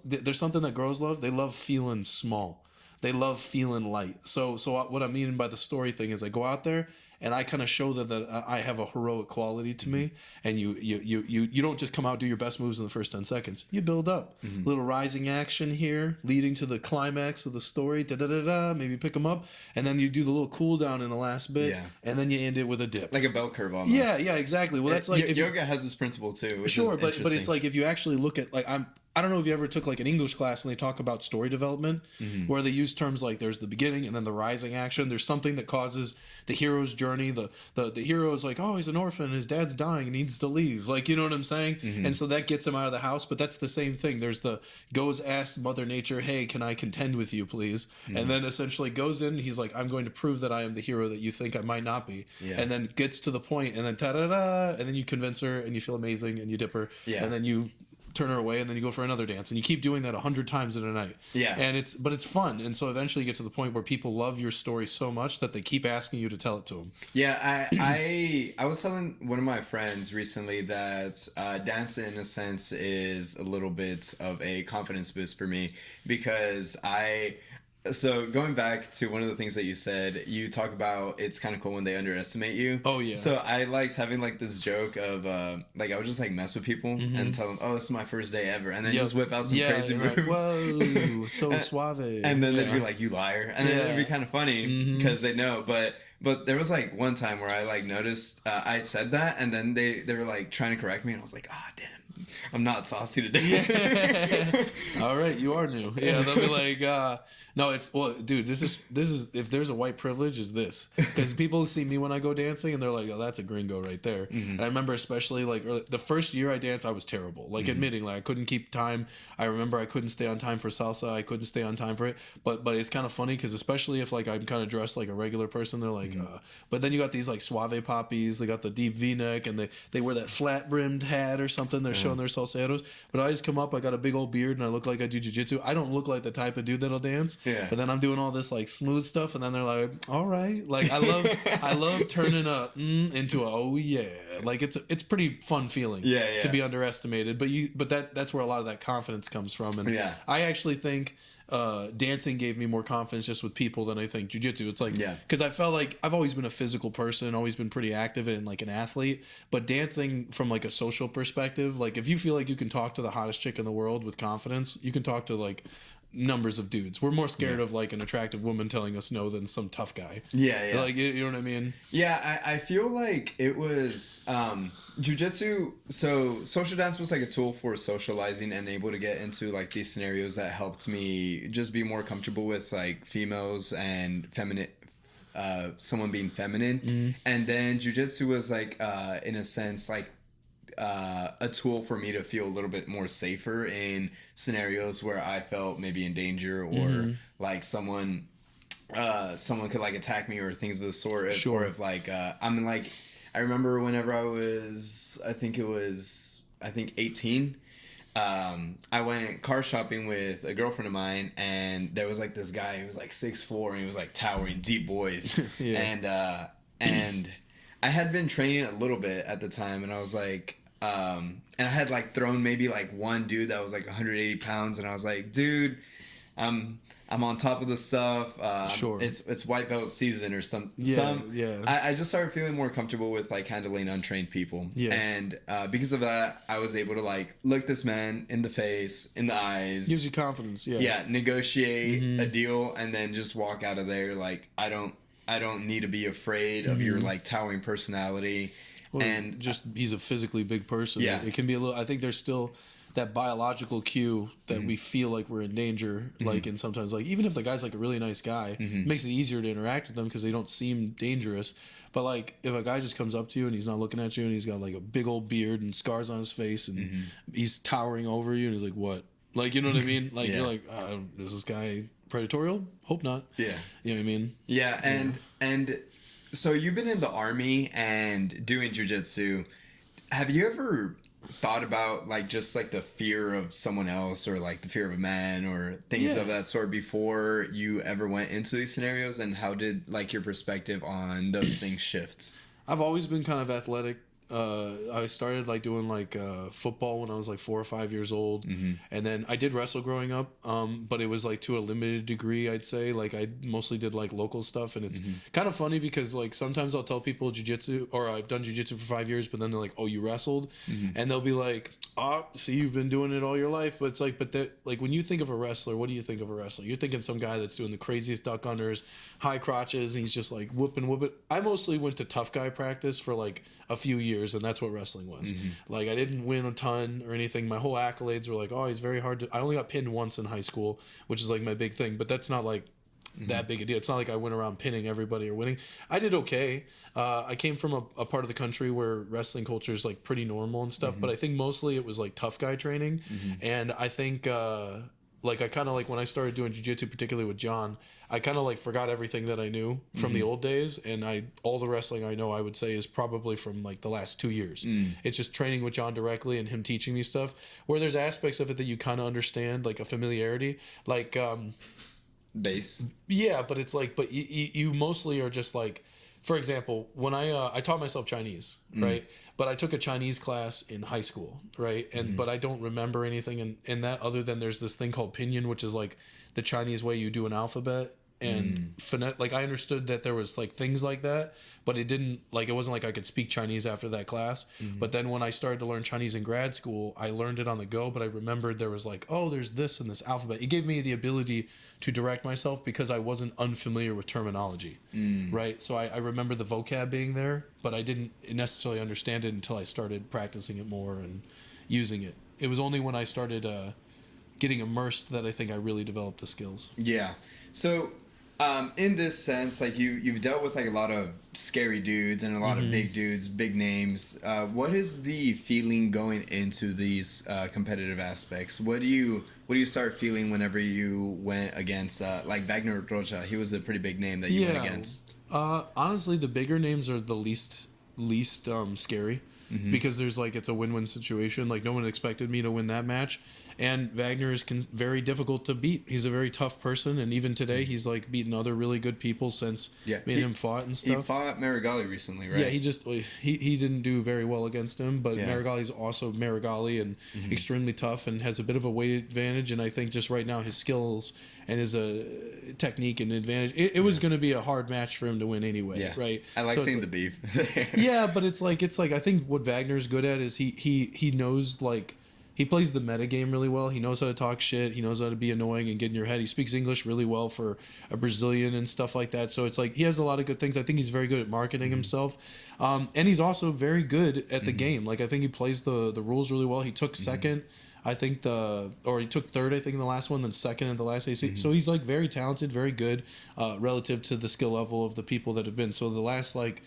There's something that girls love. They love feeling small. They love feeling light. So what I mean by the story thing is I go out there and I kind of show them that I have a heroic quality to me, and you don't just come out and do your best moves in the first 10 seconds. You build up. Little rising action here, leading to the climax of the story. Da-da-da-da, maybe pick them up, and then you do the little cool down in the last bit, and then you end it with a dip. Like a bell curve almost. Yeah, exactly. Well, that's like... yoga has this principle too. Sure, but it's like if you actually look at... like I don't know if you ever took like an English class and they talk about story development, where they use terms like there's the beginning and then the rising action. There's something that causes the hero's journey. The hero is like, oh, he's an orphan, his dad's dying, he needs to leave. Like, you know what I'm saying? And so that gets him out of the house. But that's the same thing. There's the goes ask Mother Nature, hey, can I contend with you, please? And then essentially goes in. He's like, I'm going to prove that I am the hero that you think I might not be. And then gets to the point, and then ta-da-da, and then you convince her, and you feel amazing, and you dip her, and then you turn her away, and then you go for another dance, and you keep doing that 100 times in a night. And it's fun, and so eventually you get to the point where people love your story so much that they keep asking you to tell it to them. I was telling one of my friends recently that dance in a sense is a little bit of a confidence boost for me, because so going back to one of the things that you said, you talk about it's kind of cool when they underestimate you. Oh yeah. So I liked having like this joke of like I would just like mess with people and tell them, oh, this is my first day ever, and then just whip out some crazy moves. Like, whoa, so suave. And then they'd be like, you liar, and then it'd be kind of funny because they know. But there was like one time where I like noticed I said that, and then they were like trying to correct me, and I was like, ah, damn. I'm not saucy today. All right, you are new. Yeah, they'll be like, no, it's well, dude. This is if there's a white privilege, is this because people see me when I go dancing and they're like, oh, that's a gringo right there. And I remember especially like the first year I danced, I was terrible. Like admitting, like I couldn't keep time. I remember I couldn't stay on time for salsa. I couldn't stay on time for it. But it's kind of funny because especially if like I'm kind of dressed like a regular person, they're like, but then you got these like suave poppies. They got the deep V-neck and they wear that flat brimmed hat or something. They're showing their salseros. But I just come up, I got a big old beard and I look like I do jiu-jitsu. I don't look like the type of dude that'll dance. Yeah. But then I'm doing all this like smooth stuff and then they're like, all right. Like I love turning a into a oh yeah. Like it's pretty fun feeling to be underestimated. But that's where a lot of that confidence comes from. And I actually think dancing gave me more confidence just with people than I think jiu-jitsu. It's like, because I felt like I've always been a physical person, always been pretty active and like an athlete, but dancing from like a social perspective, like if you feel like you can talk to the hottest chick in the world with confidence, you can talk to like numbers of dudes. We're more scared of like an attractive woman telling us no than some tough guy. Like you know what I mean? I feel like it was jiu-jitsu. So social dance was like a tool for socializing and able to get into like these scenarios that helped me just be more comfortable with like females and feminine, someone being feminine. And then jiu-jitsu was like in a sense like a tool for me to feel a little bit more safer in scenarios where I felt maybe in danger or like someone could like attack me or things of the sort. Or if like I'm like, I remember whenever I was, I think 18. I went car shopping with a girlfriend of mine, and there was like this guy who was like 6'4" and he was like towering, deep voice. And I had been training a little bit at the time, and I was like, and I had like thrown maybe like one dude that was like 180 pounds, and I was like, dude, I'm on top of the stuff. It's white belt season or I just started feeling more comfortable with like handling untrained people. And because of that, I was able to like look this man in the face, in the eyes. Gives you confidence. Negotiate a deal, and then just walk out of there like I don't need to be afraid of your like towering personality. Well, and just he's a physically big person. It can be a little. I think there's still that biological cue that we feel like we're in danger. Like, and sometimes like even if the guy's like a really nice guy, it makes it easier to interact with them because they don't seem dangerous. But like if a guy just comes up to you and he's not looking at you and he's got like a big old beard and scars on his face and he's towering over you and he's like, what? Like, you know what I mean? Like you're like, is this guy predatorial? Hope not. You know what I mean? And so you've been in the Army and doing jiu-jitsu. Have you ever thought about like just like the fear of someone else or like the fear of a man or things of that sort before you ever went into these scenarios, and how did like your perspective on those things shift? I've always been kind of athletic. I started like doing like football when I was like 4 or 5 years old, and then I did wrestle growing up, but it was like to a limited degree, I'd say. Like I mostly did like local stuff, and it's kind of funny because like sometimes I'll tell people jiu-jitsu, or I've done jiu-jitsu for 5 years, but then they're like, oh, you wrestled? And they'll be like, oh, see, you've been doing it all your life. But it's like, like when you think of a wrestler, what do you think of a wrestler? You're thinking some guy that's doing the craziest duck unders, high crotches, and he's just like whooping. I mostly went to tough guy practice for like a few years, and that's what wrestling was. Like I didn't win a ton or anything. My whole accolades were like, oh, he's very hard to. I only got pinned once in high school, which is like my big thing, but that's not like that big a deal. It's not like I went around pinning everybody or winning. I did okay. I came from a part of the country where wrestling culture is like pretty normal and stuff, but I think mostly it was like tough guy training. And I think like I kind of like when I started doing jiu-jitsu, particularly with John, I kind of like forgot everything that I knew from the old days, and all the wrestling I know, I would say, is probably from like the last 2 years. It's just training with John directly and him teaching me stuff where there's aspects of it that you kind of understand, like a familiarity, like base. Yeah, but it's like, but you mostly are just like, for example, when I taught myself Chinese, right? But I took a Chinese class in high school, right? And but I don't remember anything in that other than there's this thing called pinyin, which is like the Chinese way you do an alphabet. And like I understood that there was like things like that, but it didn't like, it wasn't like I could speak Chinese after that class. But then when I started to learn Chinese in grad school, I learned it on the go, but I remembered there was like, oh, there's this and this alphabet. It gave me the ability to direct myself because I wasn't unfamiliar with terminology, right? So I remember the vocab being there, but I didn't necessarily understand it until I started practicing it more. And using it. It was only when I started getting immersed that I think I really developed the skills. Yeah. So, in this sense, like you've dealt with like a lot of scary dudes and a lot of big dudes, big names. What is the feeling going into these competitive aspects? What do you start feeling whenever you went against like Wagner Rocha? He was a pretty big name that you went against. Honestly, the bigger names are the least scary. Because there's like it's a win-win situation. Like no one expected me to win that match, and Wagner is very difficult to beat. He's a very tough person, and even today he's like beaten other really good people since me and him fought and stuff. He fought Marigali recently, right? Yeah, he didn't do very well against him, but Marigali's also Marigali and extremely tough and has a bit of a weight advantage. And I think just right now his skills and his technique and advantage, it was going to be a hard match for him to win anyway, right? I like seeing the beef. Yeah, but it's like I think what Wagner's good at is he knows like. He plays the meta game really well. He knows how to talk shit. He knows how to be annoying and get in your head. He speaks English really well for a Brazilian and stuff like that. So it's like he has a lot of good things. I think he's very good at marketing himself. And he's also very good at the game. Like I think he plays the rules really well. He took second. I think he took third, I think, in the last one, then second in the last AC. So he's like very talented, very good relative to the skill level of the people that have been. So the last like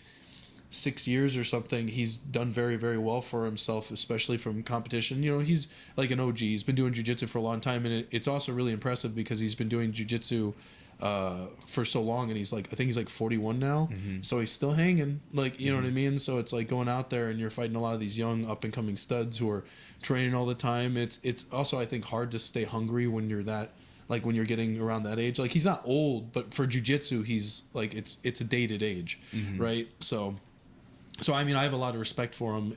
6 years or something, he's done very, very well for himself, especially from competition. You know, he's like an OG. He's been doing jiu-jitsu for a long time, and it's also really impressive because he's been doing jiu-jitsu for so long, and I think he's like 41 now, so he's still hanging, like, you know what I mean? So it's like going out there and you're fighting a lot of these young up-and-coming studs who are training all the time. It's also, I think, hard to stay hungry when you're that, like when you're getting around that age. Like he's not old, but for jiu-jitsu, he's like, it's a dated age, right? So I mean, I have a lot of respect for him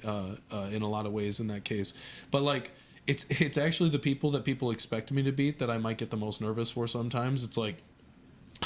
in a lot of ways in that case. But like, it's actually the people that people expect me to beat that I might get the most nervous for sometimes. It's like,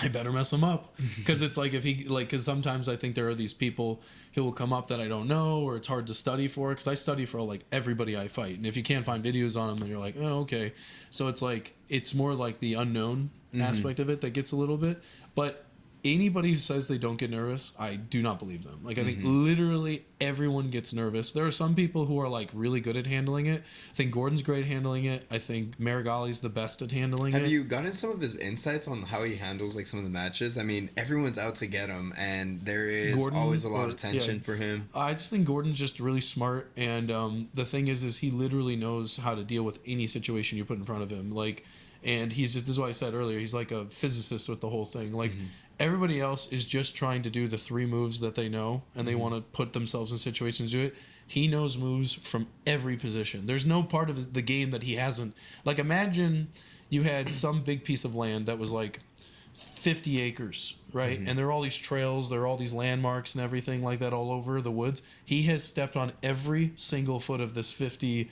I better mess him up. Because it's like, because sometimes I think there are these people who will come up that I don't know, or it's hard to study for. Because I study for like everybody I fight. And if you can't find videos on them, then you're like, oh, okay. So it's like, it's more like the unknown aspect of it that gets a little bit. But anybody who says they don't get nervous, I do not believe them. Like, I think literally everyone gets nervous. There are some people who are like really good at handling it. I think Gordon's great at handling it. I think Marigali's the best at handling it. Have you gotten some of his insights on how he handles like some of the matches? I mean, everyone's out to get him, and there is always a lot of tension for him. I just think Gordon's just really smart, and the thing is he literally knows how to deal with any situation you put in front of him. Like, and he's just, this is what I said earlier, he's like a physicist with the whole thing. Like, everybody else is just trying to do the 3 moves that they know, and they want to put themselves in situations to do it. He knows moves from every position. There's no part of the game that he hasn't. Like, imagine you had some big piece of land that was like 50 acres, right? And there are all these trails, there are all these landmarks and everything like that all over the woods. He has stepped on every single foot of this 50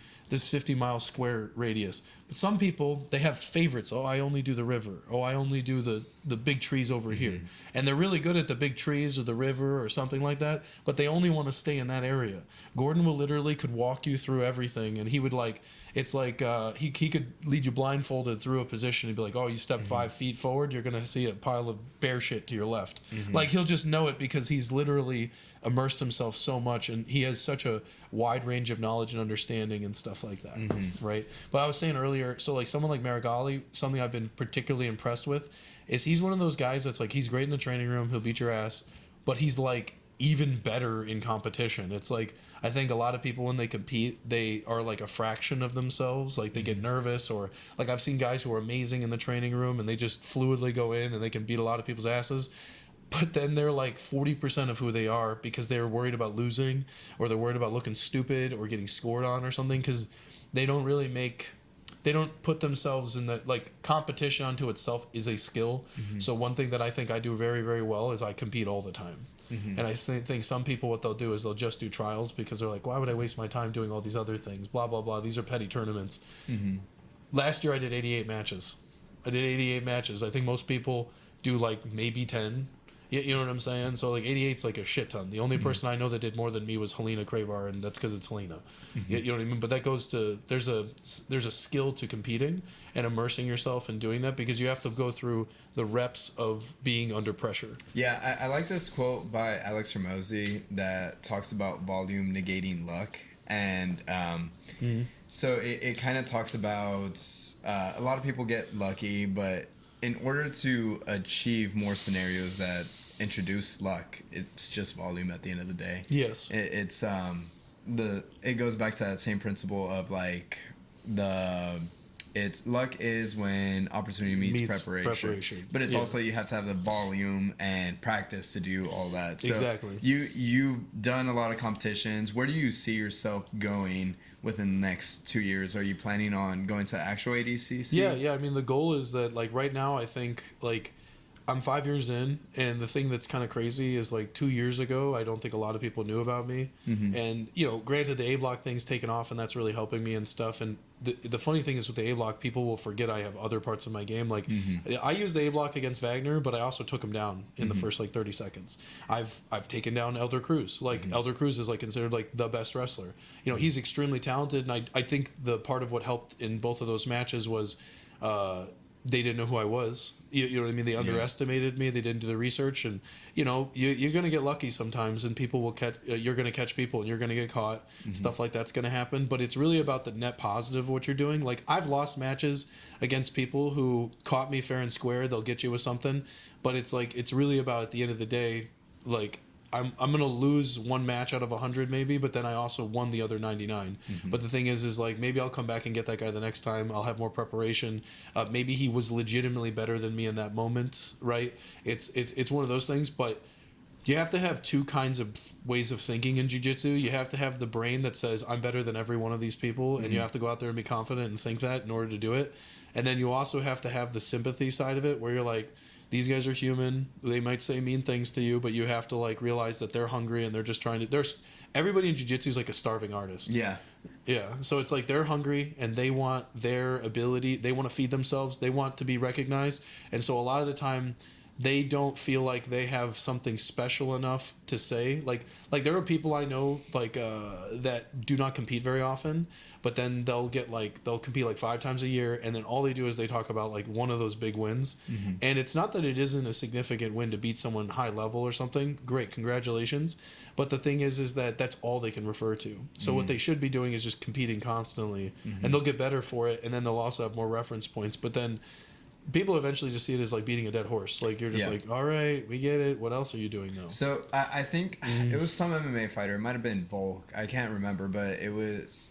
mile square radius. But some people, they have favorites. Oh, I only do the river. Oh, I only do the big trees over here. And they're really good at the big trees or the river or something like that, but they only want to stay in that area. Gordon will literally could walk you through everything, and he would like, it's like he could lead you blindfolded through a position and be like, oh, you step 5 feet forward, you're going to see a pile of bear shit to your left. Like, he'll just know it because he's literally immersed himself so much, and he has such a wide range of knowledge and understanding and stuff like that, right? But I was saying earlier, so like someone like Marigali, something I've been particularly impressed with is he's one of those guys that's like, he's great in the training room, he'll beat your ass, but he's like even better in competition. It's like, I think a lot of people when they compete, they are like a fraction of themselves. Like, they get nervous, or like I've seen guys who are amazing in the training room and they just fluidly go in and they can beat a lot of people's asses. But then they're like 40% of who they are because they're worried about losing, or they're worried about looking stupid or getting scored on or something, because they don't really they don't put themselves in the, like, competition unto itself is a skill. So one thing that I think I do very, very well is I compete all the time. And I think some people, what they'll do is they'll just do trials because they're like, why would I waste my time doing all these other things? Blah, blah, blah. These are petty tournaments. Last year I did 88 matches. I think most people do like maybe 10. You know what I'm saying? So like 88's like a shit ton. The only person I know that did more than me was Helena Cravar, and that's because it's Helena. You know what I mean? But that goes to, there's a skill to competing and immersing yourself in doing that, because you have to go through the reps of being under pressure. Yeah, I like this quote by Alex Hormozi that talks about volume negating luck. And so it kind of talks about a lot of people get lucky, but in order to achieve more scenarios that introduce luck, it's just volume at the end of the day. Yes. It goes back to that same principle of like it's luck is when opportunity meets preparation. But it's also you have to have the volume and practice to do all that. So exactly. You've done a lot of competitions. Where do you see yourself going within the next 2 years? Are you planning on going to actual ADCC? Yeah. I mean, the goal is that like right now, I think like I'm 5 years in, and the thing that's kind of crazy is like 2 years ago, I don't think a lot of people knew about me. And, you know, granted, the Abe Lock thing's taken off, and that's really helping me and stuff. And the funny thing is with the Abe Lock, people will forget I have other parts of my game. Like, I used the Abe Lock against Wagner, but I also took him down in the first like 30 seconds. I've taken down Elder Cruz. Like, Elder Cruz is like considered like the best wrestler. You know, he's extremely talented, and I think the part of what helped in both of those matches was they didn't know who I was. You know what I mean? They underestimated me. They didn't do the research, and you know, you're gonna get lucky sometimes, and people will catch. You're gonna catch people, and you're gonna get caught. Stuff like that's gonna happen. But it's really about the net positive of what you're doing. Like I've lost matches against people who caught me fair and square. They'll get you with something, but it's like it's really about at the end of the day, like. I'm gonna lose one match out of 100 maybe, but then I also won the other 99. But the thing is like maybe I'll come back and get that guy the next time. I'll have more preparation. Maybe he was legitimately better than me in that moment, right? It's one of those things, but you have to have two kinds of ways of thinking in jiu-jitsu. You have to have the brain that says I'm better than every one of these people, and you have to go out there and be confident and think that in order to do it. And then you also have to have the sympathy side of it, where you're like, these guys are human. They might say mean things to you, but you have to like realize that they're hungry and they're just trying to. Everybody in jiu-jitsu is like a starving artist. Yeah. So it's like they're hungry and they want their ability. They want to feed themselves. They want to be recognized. And so a lot of the time, they don't feel like they have something special enough to say. Like there are people I know like that do not compete very often, but then they'll compete like 5 times a year, and then all they do is they talk about like one of those big wins. And it's not that it isn't a significant win to beat someone high level or something. Great, congratulations. But the thing is that that's all they can refer to. So what they should be doing is just competing constantly, and they'll get better for it, and then they'll also have more reference points. But then people eventually just see it as like beating a dead horse. Like you're just like, all right, we get it. What else are you doing though? So I think it was some MMA fighter. It might have been Volk. I can't remember, but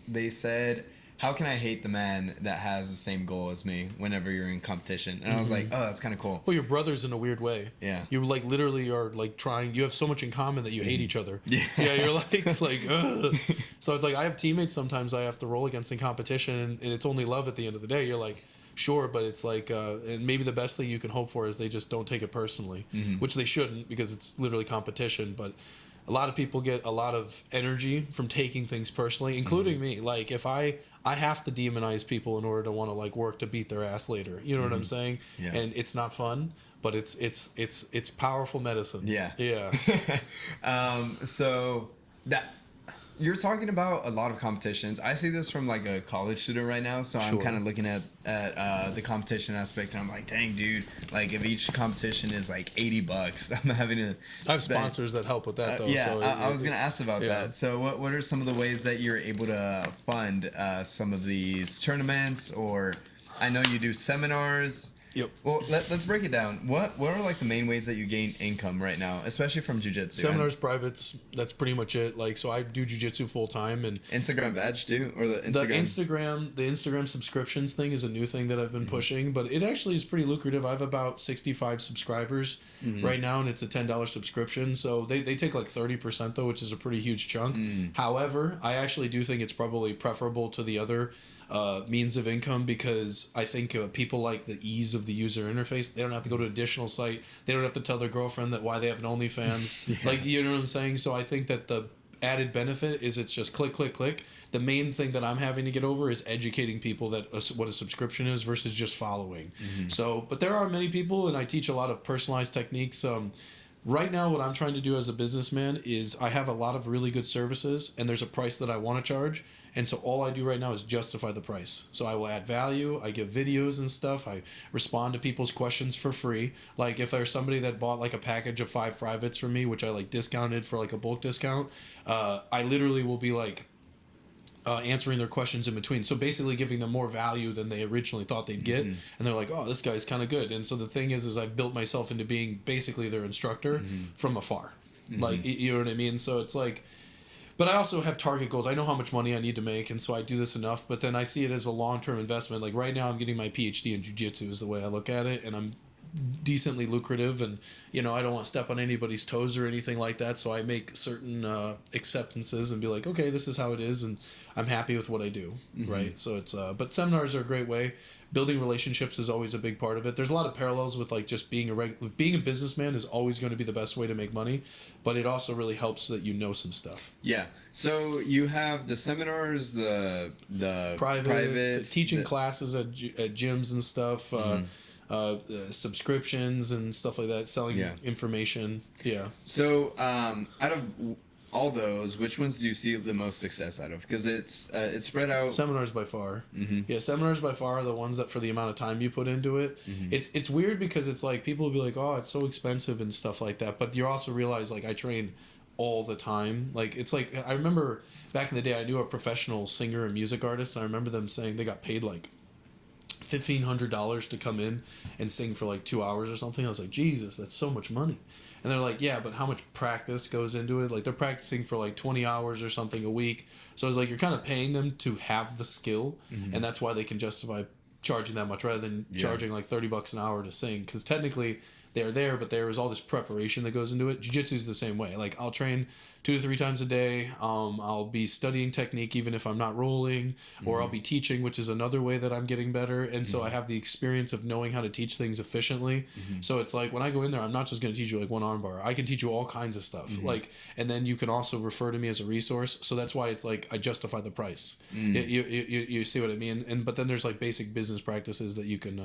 they said, how can I hate the man that has the same goal as me whenever you're in competition? And I was like, oh, that's kind of cool. Well, your brothers in a weird way. Yeah. You like literally are like trying, you have so much in common that you hate each other. Yeah. You're like, ugh. So it's like, I have teammates sometimes I have to roll against in competition, and it's only love at the end of the day. You're like, sure, but it's like, and maybe the best thing you can hope for is they just don't take it personally, which they shouldn't, because it's literally competition. But a lot of people get a lot of energy from taking things personally, including me. Like if I have to demonize people in order to want to like work to beat their ass later. You know what I'm saying? Yeah. And it's not fun, but it's powerful medicine. Yeah. Yeah. So that. You're talking about a lot of competitions. I see this from like a college student right now, so I'm kind of looking at the competition aspect, and I'm like, dang, dude, like if each competition is like $80, I'm having to. I have sponsors that help with that though. Yeah, so I was gonna ask about that. So what are some of the ways that you're able to fund some of these tournaments? Or I know you do seminars. Yep. Well, let's break it down. What are like the main ways that you gain income right now, especially from jiu-jitsu? Seminars, privates. That's pretty much it. Like, so I do jiu-jitsu full time, and Instagram badge too, or the Instagram subscriptions thing is a new thing that I've been pushing, but it actually is pretty lucrative. I have about 65 subscribers right now, and it's a $10 subscription. So they take like 30% though, which is a pretty huge chunk. However, I actually do think it's probably preferable to the other means of income, because I think people like the ease of the user interface. They don't have to go to an additional site. They don't have to tell their girlfriend that why they have an OnlyFans. Like, you know what I'm saying? So I think that the added benefit is it's just click, click, click. The main thing that I'm having to get over is educating people that what a subscription is versus just following. So, but there are many people, and I teach a lot of personalized techniques. Right now, what I'm trying to do as a businessman is I have a lot of really good services, and there's a price that I want to charge. And so all I do right now is justify the price. So I will add value. I give videos and stuff. I respond to people's questions for free. Like if there's somebody that bought like a package of 5 privates from me, which I like discounted for like a bulk discount, I literally will be like, answering their questions in between. So basically giving them more value than they originally thought they'd get. And they're like, oh, this guy's kind of good. And so the thing is I've built myself into being basically their instructor from afar. Like, you know what I mean? So it's like, but I also have target goals. I know how much money I need to make. And so I do this enough, but then I see it as a long-term investment. Like right now I'm getting my PhD in jiu-jitsu is the way I look at it. And I'm decently lucrative, and I don't want to step on anybody's toes or anything like that, so I make certain acceptances and be like, okay, this is how it is, and I'm happy with what I do. Right? So it's but seminars are a great way. Building relationships is always a big part of it. There's a lot of parallels with like just being a businessman is always going to be the best way to make money, but it also really helps that you know some stuff. Yeah. So you have the seminars, the privates, teaching classes at gyms and stuff, subscriptions and stuff like that, selling information. Yeah. So out of all those, which ones do you see the most success out of? Because it's spread out. Seminars by far. Yeah, seminars by far are the ones that for the amount of time you put into it. It's weird because it's like people will be like, oh, it's so expensive and stuff like that. But you also realize like I train all the time. Like it's like I remember back in the day I knew a professional singer and music artist, and I remember them saying they got paid like $1,500 to come in and sing for like 2 hours or something. I was like, Jesus, that's so much money. And they're like, yeah, but how much practice goes into it? Like they're practicing for like 20 hours or something a week. So it's like you're kind of paying them to have the skill, and that's why they can justify charging that much rather than charging like $30 an hour to sing. Because technically they're there, but there is all this preparation that goes into it. Jiu-jitsu is the same way. Like I'll train 2 to 3 times a day. I'll be studying technique even if I'm not rolling, or I'll be teaching, which is another way that I'm getting better. And so I have the experience of knowing how to teach things efficiently. So it's like when I go in there, I'm not just going to teach you like one armbar. I can teach you all kinds of stuff. Like, and then you can also refer to me as a resource. So that's why it's like I justify the price. You see what I mean? And but then there's like basic business practices that you can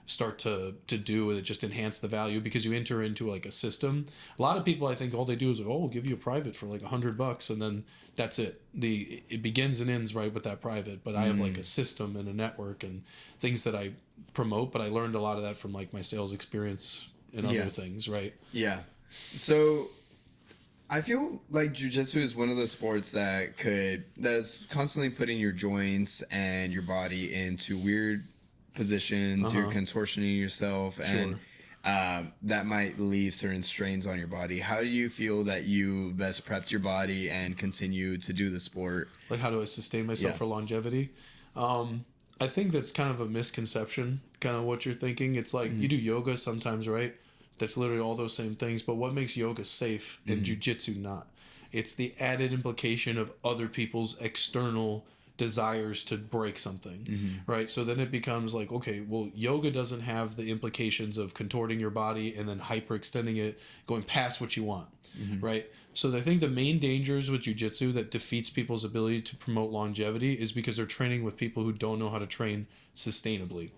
start to do that just enhance the value because you enter into like a system. A lot of people, I think all they do is like, oh, we'll give you a private for like $100 and then that's it. It begins and ends right with that private. But I have like a system and a network and things that I promote, but I learned a lot of that from like my sales experience and other things, right? Yeah. So I feel like jiu-jitsu is one of those sports that's constantly putting your joints and your body into weird positions, you're contortioning yourself, and that might leave certain strains on your body. How do you feel that you best prepped your body and continue to do the sport? Like how do I sustain myself for longevity? I think that's kind of a misconception, kind of what you're thinking. It's like you do yoga sometimes, right? That's literally all those same things, but what makes yoga safe and jiu-jitsu not? It's the added implication of other people's external desires to break something, right? So then it becomes like, okay, well, yoga doesn't have the implications of contorting your body and then hyperextending it, going past what you want, right? So I think the main dangers with jiu-jitsu that defeats people's ability to promote longevity is because they're training with people who don't know how to train sustainably.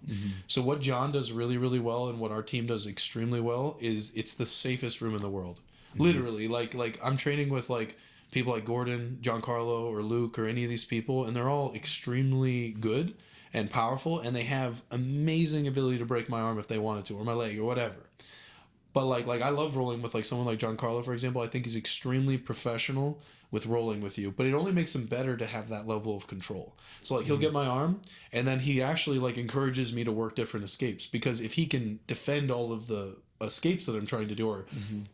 So what John does really, really well and what our team does extremely well is it's the safest room in the world. Literally, like I'm training with like people like Gordon, Giancarlo, or Luke, or any of these people, and they're all extremely good and powerful, and they have amazing ability to break my arm if they wanted to, or my leg, or whatever. But like I love rolling with like someone like Giancarlo, for example. I think he's extremely professional with rolling with you, but it only makes him better to have that level of control. So like he'll get my arm, and then he actually like encourages me to work different escapes, because if he can defend all of the escapes that I'm trying to do or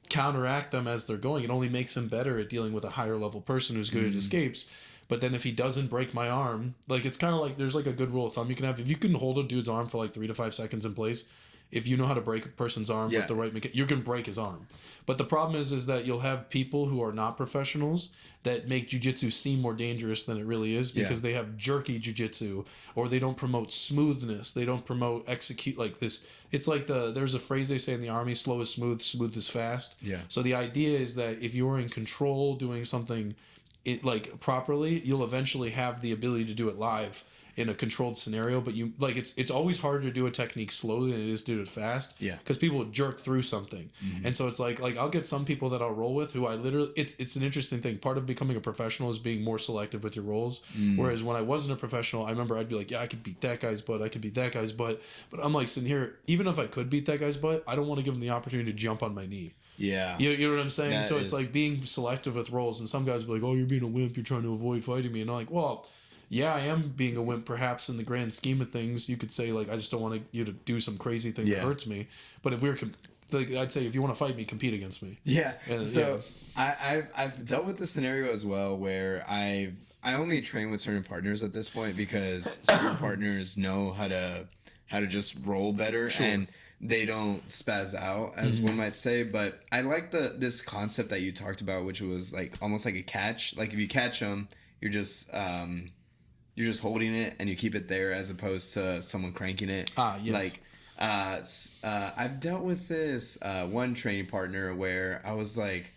counteract them as they're going, it only makes him better at dealing with a higher level person who's good at escapes. But then if he doesn't break my arm, like it's kind of like there's like a good rule of thumb you can have. If you can hold a dude's arm for like 3 to 5 seconds in place, if you know how to break a person's arm with the right you can break his arm. But the problem is that you'll have people who are not professionals that make jiu-jitsu seem more dangerous than it really is, because they have jerky jiu-jitsu, or they don't promote smoothness. They don't promote execute like this. It's like there's a phrase they say in the army, slow is smooth, smooth is fast. Yeah. So the idea is that if you're in control doing something like properly, you'll eventually have the ability to do it live in a controlled scenario. But you like it's always harder to do a technique slowly than it is to do it fast. Yeah. Because people jerk through something. And so it's like I'll get some people that I'll roll with who I literally it's an interesting thing. Part of becoming a professional is being more selective with your rolls. Whereas when I wasn't a professional, I remember I'd be like, yeah, I could beat that guy's butt, I could beat that guy's butt. But I'm like sitting here, even if I could beat that guy's butt, I don't want to give him the opportunity to jump on my knee. Yeah. You know what I'm saying? That So it's is- like being selective with roles. And some guys be like, oh, you're being a wimp. You're trying to avoid fighting me. And I'm like, well, yeah, I am being a wimp perhaps in the grand scheme of things. You could say, like, I just don't want you to do some crazy thing that hurts me. But if like, I'd say if you want to fight me, compete against me. Yeah. And, So I've dealt with the scenario as well where I only train with certain partners at this point because certain partners know how to just roll better and they don't spaz out, as one might say. But I like this concept that you talked about, which was like almost like a catch. Like if you catch them, you're just holding it and you keep it there as opposed to someone cranking it. Yes. Like I've dealt with this one training partner where I was like,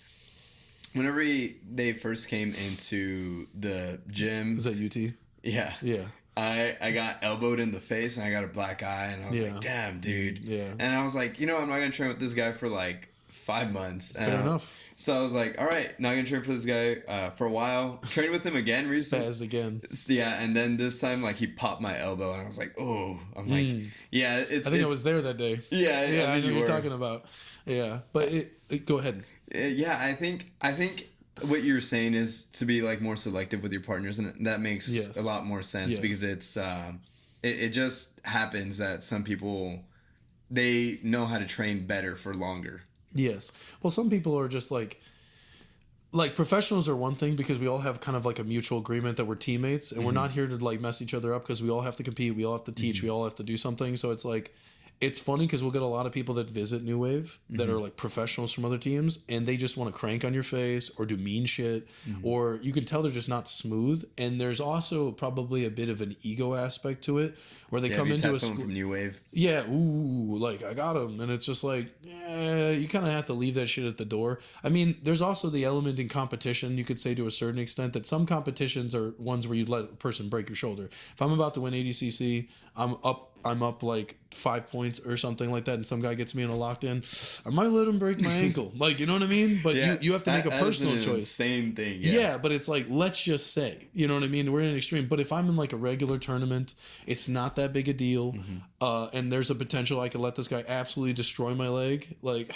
whenever they first came into the gym. Is that UT? Yeah. Yeah. I got elbowed in the face and I got a black eye and I was like, damn, dude. Yeah. And I was like, I'm not going to train with this guy for like 5 months. And Fair enough. So I was like, all right, not going to train for this guy for a while. Trained with him again recently. Spaz again. Yeah. And then this time, like, he popped my elbow and I was like, oh. I'm like, yeah. I think I was there that day. Yeah. Yeah, I know you what you're were. talking about. Yeah. But go ahead. Yeah, I think what you're saying is to be like more selective with your partners, and that makes a lot more sense because it's it just happens that some people, they know how to train better for longer. Yes. Well, some people are just like professionals are one thing because we all have kind of like a mutual agreement that we're teammates and we're not here to like mess each other up because we all have to compete, we all have to teach, we all have to do something. So it's like, it's funny because we'll get a lot of people that visit New Wave that are like professionals from other teams and they just want to crank on your face or do mean shit or you can tell they're just not smooth. And there's also probably a bit of an ego aspect to it where they come into someone from New Wave. Yeah, ooh, like I got him. And it's just like, you kind of have to leave that shit at the door. I mean, there's also the element in competition, you could say to a certain extent, that some competitions are ones where you let a person break your shoulder. If I'm about to win ADCC, I'm up like 5 points or something like that, and some guy gets me in a locked in, I might let him break my ankle. Like, you know what I mean? But you have to make a personal choice. Same thing. Yeah, but it's like, let's just say, you know what I mean? We're in an extreme. But if I'm in like a regular tournament, it's not that big a deal. And there's a potential I could let this guy absolutely destroy my leg. Like,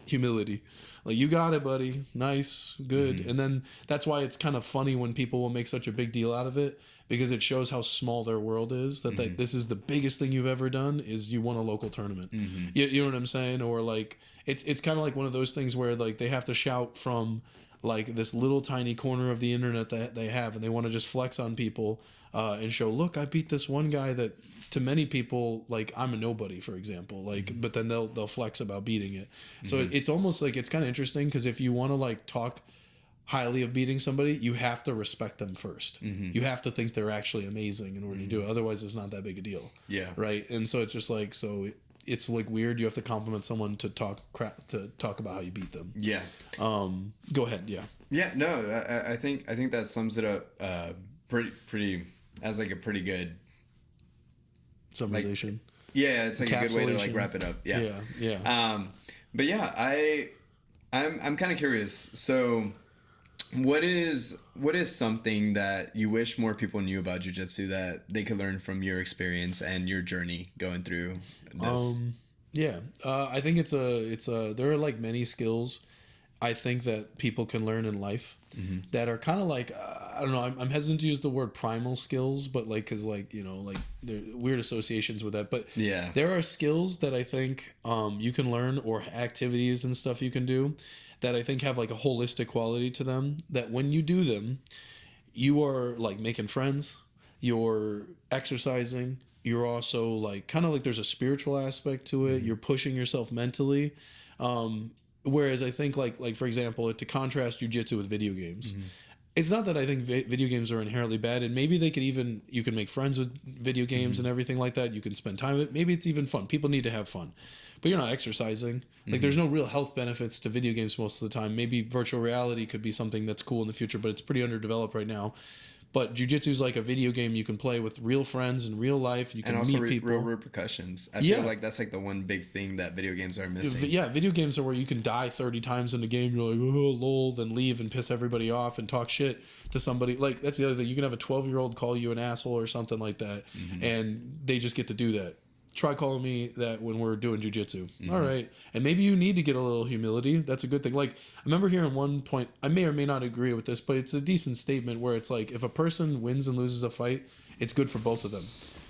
humility. Like, you got it, buddy. Nice. Good. And then that's why it's kind of funny when people will make such a big deal out of it, because it shows how small their world is, that this is the biggest thing you've ever done is you won a local tournament. You know what I'm saying? Or like, it's kind of like one of those things where like they have to shout from like this little tiny corner of the internet that they have, and they want to just flex on people and show, look, I beat this one guy that to many people, like, I'm a nobody, for example, like, but then they'll flex about beating it. So it's almost like, it's kind of interesting because if you want to like talk highly of beating somebody, you have to respect them first. You have to think they're actually amazing in order to do it. Otherwise, it's not that big a deal. Yeah. Right. And so it's just like, so it's like weird. You have to compliment someone to talk about how you beat them. Yeah. Go ahead. Yeah. Yeah. No, I think that sums it up pretty as like a pretty good summarization. Like, yeah, it's like a good way to like wrap it up. Yeah. Yeah. But yeah, I'm kind of curious. So what is something that you wish more people knew about jiu-jitsu that they could learn from your experience and your journey going through this? I think there are like many skills I think that people can learn in life that are kind of like, I don't know, I'm hesitant to use the word primal skills, but like, cause like, you know, like there are weird associations with that, but there are skills that I think you can learn, or activities and stuff you can do that I think have like a holistic quality to them, that when you do them, you are like making friends, you're exercising, you're also like, kind of like there's a spiritual aspect to it. You're pushing yourself mentally. Whereas I think like for example, to contrast jiu-jitsu with video games, it's not that I think video games are inherently bad, and maybe you can make friends with video games and everything like that. You can spend time with it. Maybe it's even fun. People need to have fun, but you're not exercising. Like there's no real health benefits to video games most of the time. Maybe virtual reality could be something that's cool in the future, but it's pretty underdeveloped right now. But jiu-jitsu is like a video game you can play with real friends in real life. You can meet people. Real repercussions. I feel like that's like the one big thing that video games are missing. Yeah, video games are where you can die 30 times in the game. You're like, oh, lol, then leave and piss everybody off and talk shit to somebody. Like, that's the other thing. You can have a 12-year-old call you an asshole or something like that, and they just get to do that. try calling me that when we're doing jujitsu. All right. And maybe you need to get a little humility. That's a good thing. Like, I remember hearing one point, I may or may not agree with this, but it's a decent statement where it's like, if a person wins and loses a fight, it's good for both of them.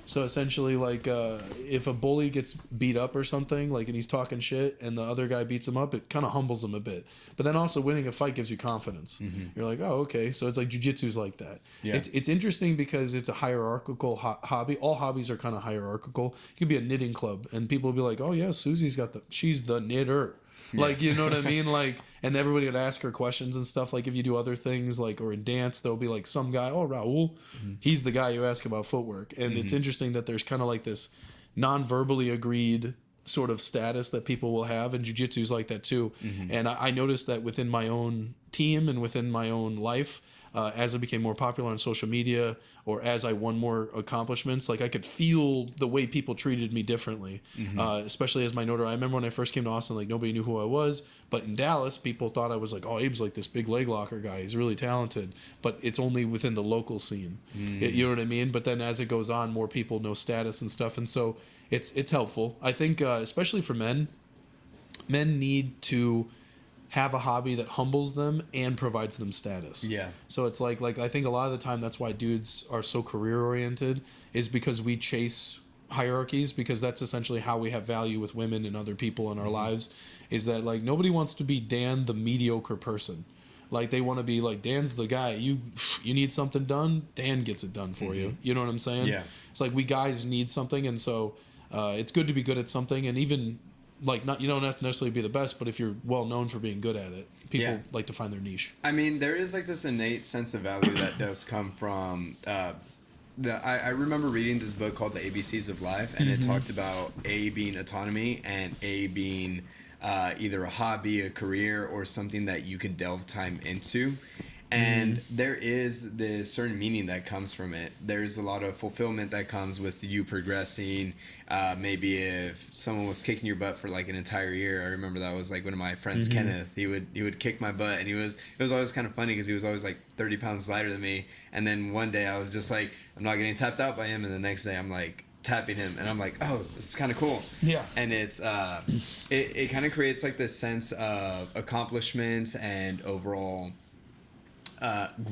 So essentially, like, if a bully gets beat up or something, like, and he's talking shit and the other guy beats him up, it kind of humbles him a bit. But then also winning a fight gives you confidence. You're like, oh, okay. So it's like jujitsu's like that. Yeah. It's interesting because it's a hierarchical hobby. All hobbies are kind of hierarchical. You could be a knitting club and people will be like, oh, yeah, she's the knitter. Yeah. Like, you know what I mean? Like, and everybody would ask her questions and stuff. Like, if you do other things, like, or in dance, there'll be like some guy, oh, Raul, he's the guy you ask about footwork. And it's interesting that there's kind of like this non-verbally agreed sort of status that people will have, and jiu-jitsu's like that too. And I noticed that within my own team and within my own life, as I became more popular on social media or as I won more accomplishments, like I could feel the way people treated me differently, especially as my notoriety. I remember when I first came to Austin, like nobody knew who I was, but in Dallas, people thought I was like, oh, Abe's like this big leg locker guy. He's really talented, but it's only within the local scene. You know what I mean? But then as it goes on, more people know status and stuff. And so it's helpful. I think, especially for men need to have a hobby that humbles them and provides them status. Yeah. So it's like I think a lot of the time that's why dudes are so career oriented, is because we chase hierarchies, because that's essentially how we have value with women and other people in our lives, is that like nobody wants to be Dan the mediocre person. Like they want to be like, Dan's the guy. You need something done, Dan gets it done for you. You know what I'm saying? Yeah. It's like we guys need something, and so it's good to be good at something, and even like not, you don't have to necessarily be the best, but if you're well known for being good at it, people like to find their niche. I mean, there is like this innate sense of value that does come from I remember reading this book called The ABCs of Life, and it talked about A being autonomy and A being either a hobby, a career, or something that you could delve time into. And there is this certain meaning that comes from it. There's a lot of fulfillment that comes with you progressing. Maybe if someone was kicking your butt for like an entire year, I remember that was like one of my friends, Kenneth. He would kick my butt, and it was always kind of funny because he was always like 30 pounds lighter than me. And then one day I was just like, I'm not getting tapped out by him, and the next day I'm like tapping him, and I'm like, oh, this is kind of cool. Yeah. And it's it kind of creates like this sense of accomplishment and overall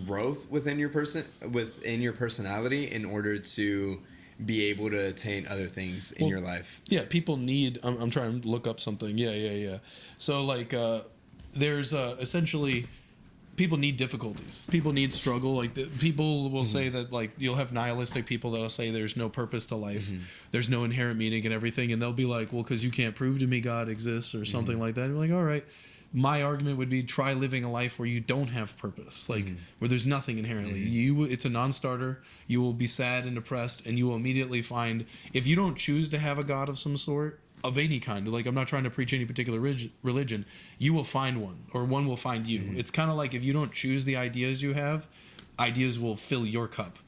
growth within your personality in order to be able to attain other things in your life. Yeah, people need. I'm trying to look up something. Yeah. So like, there's essentially, people need difficulties. People need struggle. Like people will say that like you'll have nihilistic people that'll say there's no purpose to life, there's no inherent meaning and everything, and they'll be like, well, because you can't prove to me God exists or something like that. And you're like, all right. My argument would be try living a life where you don't have purpose, like where there's nothing inherently. It's a non-starter. You will be sad and depressed, and you will immediately find, if you don't choose to have a God of some sort, of any kind, like I'm not trying to preach any particular religion, you will find one, or one will find you. It's kind of like if you don't choose the ideas you have, ideas will fill your cup.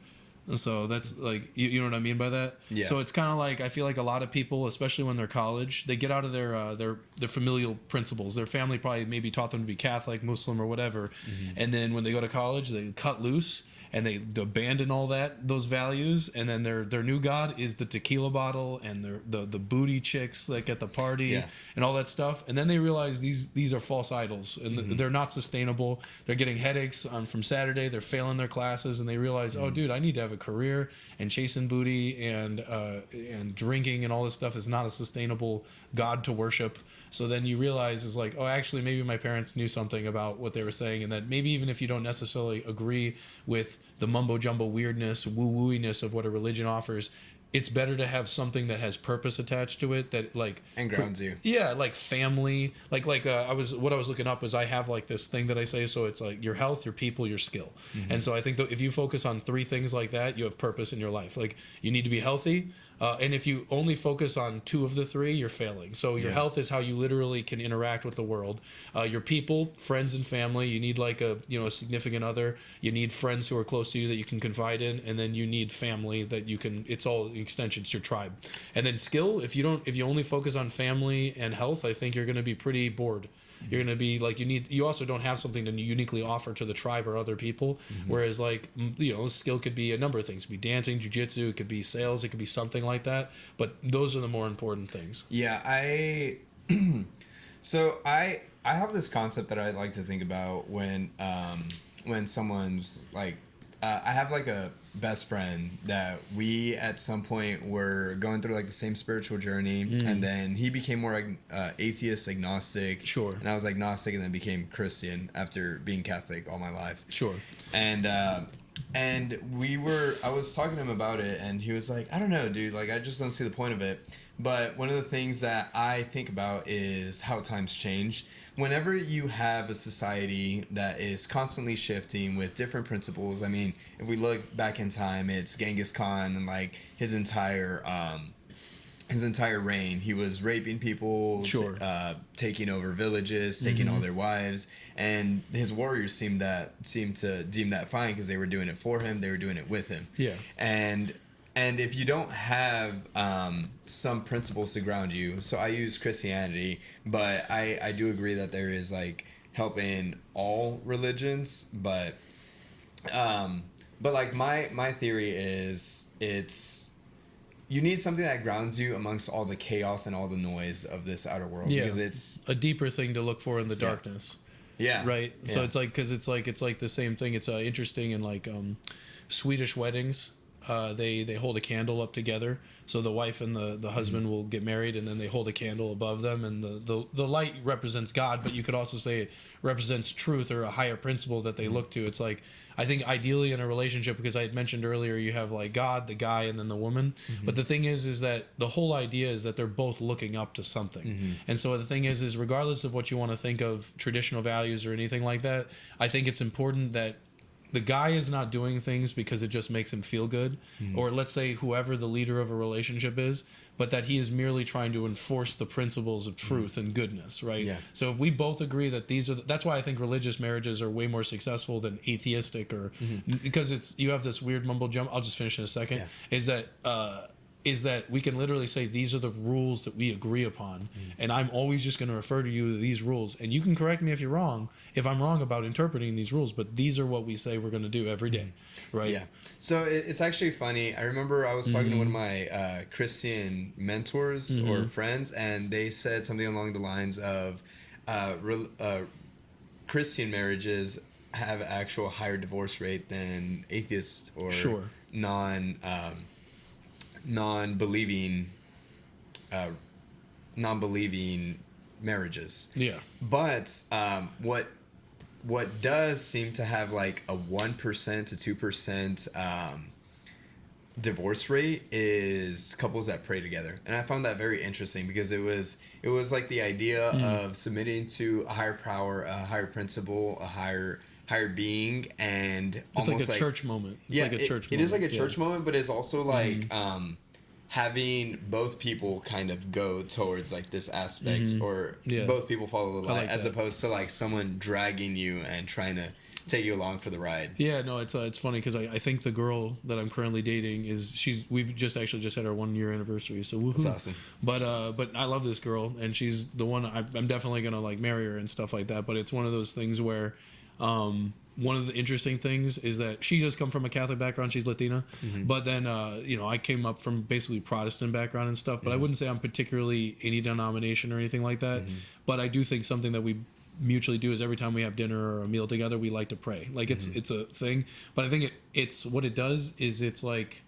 So that's like, you know what I mean by that? Yeah. So it's kind of like, I feel like a lot of people, especially when they're college, they get out of their familial principles. Their family probably maybe taught them to be Catholic, Muslim, or whatever. And then when they go to college, they cut loose and they abandon all those values, and then their new god is the tequila bottle and the booty chicks like at the party and all that stuff. And then they realize these are false idols, and they're not sustainable. They're getting headaches from Saturday. They're failing their classes, and they realize, oh, dude, I need to have a career, and chasing booty and drinking and all this stuff is not a sustainable god to worship. So then you realize is like, oh, actually, maybe my parents knew something about what they were saying, and that maybe even if you don't necessarily agree with the mumbo jumbo weirdness, woo-wooiness of what a religion offers, it's better to have something that has purpose attached to it, that like and grounds you. Yeah, like family. Like I was looking up was I have like this thing that I say. So it's like your health, your people, your skill. And so I think that if you focus on 3 things like that, you have purpose in your life. Like you need to be healthy. And if you only focus on 2 of the 3, you're failing. So your health is how you literally can interact with the world. Your people, friends and family, you need like a significant other. You need friends who are close to you that you can confide in, and then you need family that you can. It's all extensions, your tribe. And then skill. If you only focus on family and health, I think you're going to be pretty bored. You're going to be like, you also don't have something to uniquely offer to the tribe or other people. Whereas like, skill could be a number of things. It could be dancing, jiu-jitsu, it could be sales, it could be something like that. But those are the more important things. Yeah, so I have this concept that I like to think about when someone's like, I have like a best friend that we at some point were going through like the same spiritual journey, and then he became more atheist, agnostic. Sure. And I was agnostic, and then became Christian after being Catholic all my life. Sure. And I was talking to him about it, and he was like, I don't know, dude, like I just don't see the point of it. But one of the things that I think about is how times change. Whenever you have a society that is constantly shifting with different principles, I mean, if we look back in time, it's Genghis Khan and like his entire reign. He was raping people, Sure. Taking over villages, taking all their wives, and his warriors seemed to deem that fine because they were doing it for him. They were doing it with him. Yeah. And if you don't have some principles to ground you, so I use Christianity, but I do agree that there is like help in all religions, but like my theory is you need something that grounds you amongst all the chaos and all the noise of this outer world, because it's a deeper thing to look for in the darkness. Yeah. Right. So Yeah. it's like, because it's like the same thing. It's interesting in like Swedish weddings. They hold a candle up together, so the wife and the husband will get married, and then they hold a candle above them, and the light represents God, but you could also say it represents truth or a higher principle that they look to. It's like, I think ideally in a relationship, because I had mentioned earlier, you have like God, the guy, and then the woman. But the thing is that the whole idea is that they're both looking up to something. And so the thing is regardless of what you want to think of traditional values or anything like that, I think it's important that the guy is not doing things because it just makes him feel good, or let's say whoever the leader of a relationship is, but that he is merely trying to enforce the principles of truth and goodness, right? Yeah. So if we both agree that that's why I think religious marriages are way more successful than atheistic, or because you have this weird mumbo jumbo. I'll just finish in a second. Yeah. Is that we can literally say these are the rules that we agree upon, and I'm always just going to refer to you to these rules, and you can correct me if you're wrong, if I'm wrong about interpreting these rules, but these are what we say we're going to do every day, right? Yeah. So it's actually funny. I remember I was talking to one of my Christian mentors or friends, and they said something along the lines of Christian marriages have actual higher divorce rate than atheist or non-believing marriages. Yeah. But what does seem to have like a 1% to 2% divorce rate is couples that pray together. And I found that very interesting, because it was like the idea of submitting to a higher power, a higher principle, a higher being, and it's almost like a church moment. It's like a church moment. It is like a church moment, but it's also like having both people kind of go towards like this aspect, or both people follow the light, as opposed to like someone dragging you and trying to take you along for the ride. Yeah, no, it's funny because I think the girl that I'm currently dating we've just had our 1 year anniversary, so woohoo. That's awesome. But I love this girl, and she's the one I'm definitely gonna like marry her and stuff like that. But it's one of those things where one of the interesting things is that she does come from a Catholic background. She's Latina. But then, I came up from basically Protestant background and stuff. But I wouldn't say I'm particularly any denomination or anything like that. But I do think something that we mutually do is every time we have dinner or a meal together, we like to pray. Like it's a thing. But I think it's what it does is it's like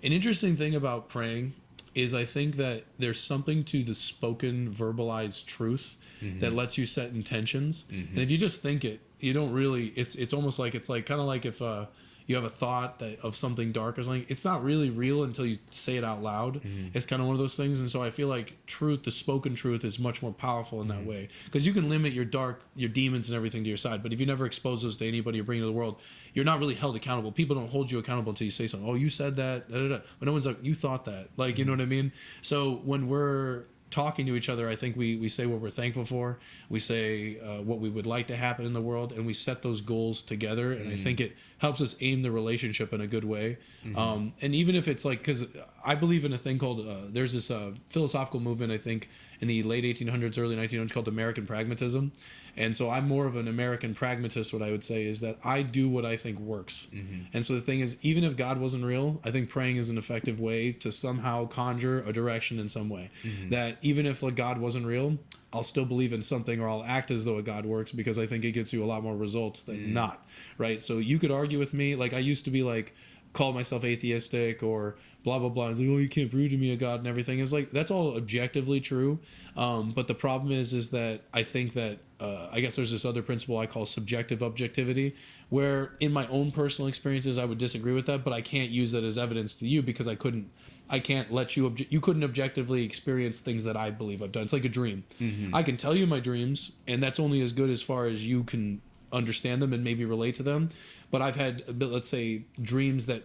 an interesting thing about praying is I think that there's something to the spoken, verbalized truth that lets you set intentions. And if you just think it, you don't really, it's almost like, it's like kind of like if you have a thought of something dark or something, it's not really real until you say it out loud. It's kind of one of those things. And so I feel like the spoken truth is much more powerful in that way, because you can limit your demons and everything to your side. But if you never expose those to anybody or bring to the world, you're not really held accountable. People don't hold you accountable until you say something. Oh, you said that, da, da, da. But no one's like, you thought that. Like, you know what I mean? So when we're talking to each other, I think we say what we're thankful for. We say what we would like to happen in the world, and we set those goals together. And I think it helps us aim the relationship in a good way. And even if it's like, because I believe in a thing called, there's this philosophical movement, I think, in the late 1800s, early 1900s called American pragmatism. And so I'm more of an American pragmatist. What I would say is that I do what I think works. And so the thing is, even if God wasn't real, I think praying is an effective way to somehow conjure a direction in some way. That even if like God wasn't real, I'll still believe in something, or I'll act as though a God works, because I think it gets you a lot more results than not, right? So you could argue with me. Like I used to be like, call myself atheistic or blah blah blah. It's like, oh, you can't prove to me a God and everything. It's like, that's all objectively true, but the problem is that I think that I guess there's this other principle I call subjective objectivity, where in my own personal experiences I would disagree with that, but I can't use that as evidence to you, because I can't let you you couldn't objectively experience things that I believe I've done. It's like a dream. I can tell you my dreams, and that's only as good as far as you can understand them and maybe relate to them. But I've had, let's say, dreams that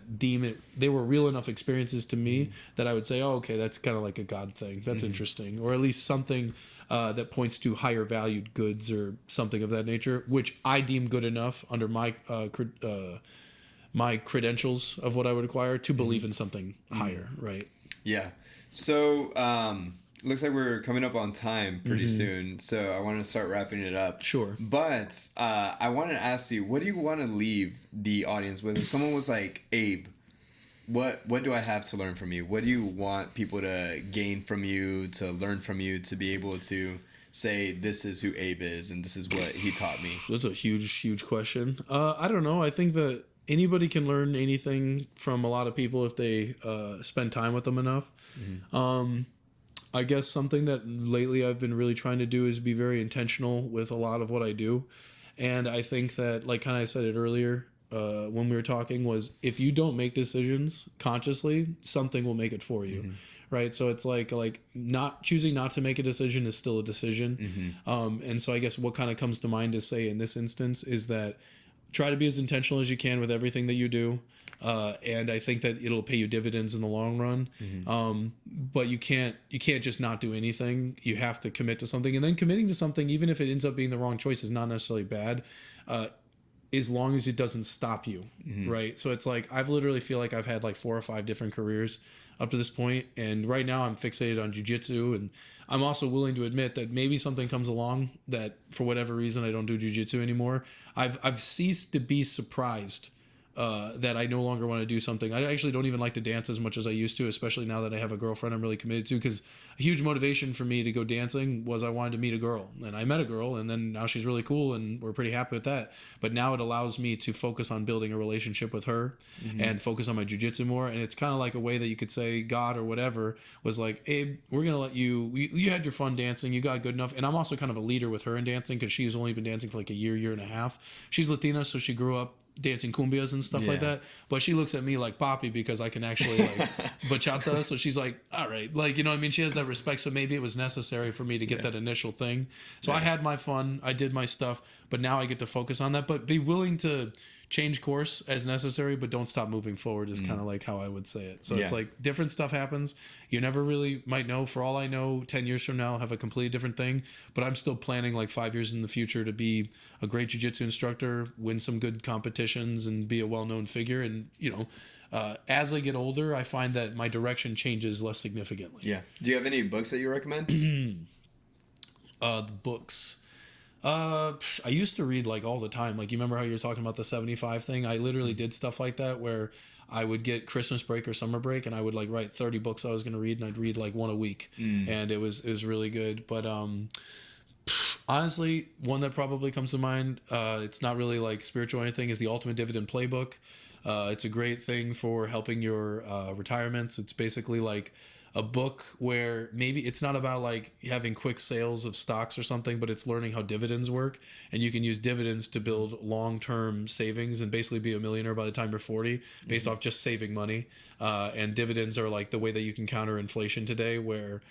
they were real enough experiences to me that I would say, oh, okay, that's kind of like a God thing. That's interesting. Or at least something that points to higher valued goods or something of that nature, which I deem good enough under my my credentials of what I would acquire to believe in something higher, right? Yeah. So, looks like we're coming up on time pretty soon, so I want to start wrapping it up. Sure. But I want to ask you, what do you want to leave the audience with? If someone was like, Abe, what do I have to learn from you? What do you want people to gain from you, to learn from you, to be able to say, this is who Abe is and this is what he taught me? That's a huge question. I don't know. I think that anybody can learn anything from a lot of people if they spend time with them enough. I guess something that lately I've been really trying to do is be very intentional with a lot of what I do. And I think that, like kind of I said it earlier when we were talking, was if you don't make decisions consciously, something will make it for you. Right. So it's like not choosing not to make a decision is still a decision. And so I guess what kind of comes to mind to say in this instance is that try to be as intentional as you can with everything that you do. And I think that it'll pay you dividends in the long run. But you can't just not do anything. You have to commit to something, and then committing to something, even if it ends up being the wrong choice, is not necessarily bad, as long as it doesn't stop you. Right. So it's like, I've literally feel like I've had like 4 or 5 different careers up to this point. And right now I'm fixated on jiu-jitsu, and I'm also willing to admit that maybe something comes along that for whatever reason I don't do jiu-jitsu anymore. I've ceased to be surprised that I no longer want to do something. I actually don't even like to dance as much as I used to, especially now that I have a girlfriend I'm really committed to, because a huge motivation for me to go dancing was I wanted to meet a girl, and I met a girl, and then now she's really cool and we're pretty happy with that. But now it allows me to focus on building a relationship with her and focus on my jiu-jitsu more. And it's kind of like a way that you could say God or whatever was like, Abe, we're going to let you had your fun dancing. You got good enough. And I'm also kind of a leader with her in dancing, because she's only been dancing for like a year and a half. She's Latina, so she grew up dancing cumbias and stuff like that, but she looks at me like Papi because I can actually like bachata, so she's like, all right, like, you know what I mean, she has that respect. So maybe it was necessary for me to get that initial thing. So I had my fun, I did my stuff, but now I get to focus on that. But be willing to change course as necessary, but don't stop moving forward is kind of like how I would say it. So it's like different stuff happens. You never really might know. For all I know, 10 years from now, I'll have a completely different thing, but I'm still planning like 5 years in the future to be a great jiu-jitsu instructor, win some good competitions, and be a well-known figure. And, you know, as I get older, I find that my direction changes less significantly. Yeah. Do you have any books that you recommend? The books. I used to read like all the time. Like, you remember how you were talking about the 75 thing? I literally did stuff like that where I would get Christmas break or summer break, and I would like write 30 books I was going to read, and I'd read like one a week. And it was really good. But honestly, one that probably comes to mind, it's not really like spiritual or anything, is the Ultimate Dividend Playbook. It's a great thing for helping your retirements. It's basically like a book where maybe it's not about like having quick sales of stocks or something, but it's learning how dividends work, and you can use dividends to build long-term savings and basically be a millionaire by the time you're 40 based off just saving money. And dividends are like the way that you can counter inflation today, where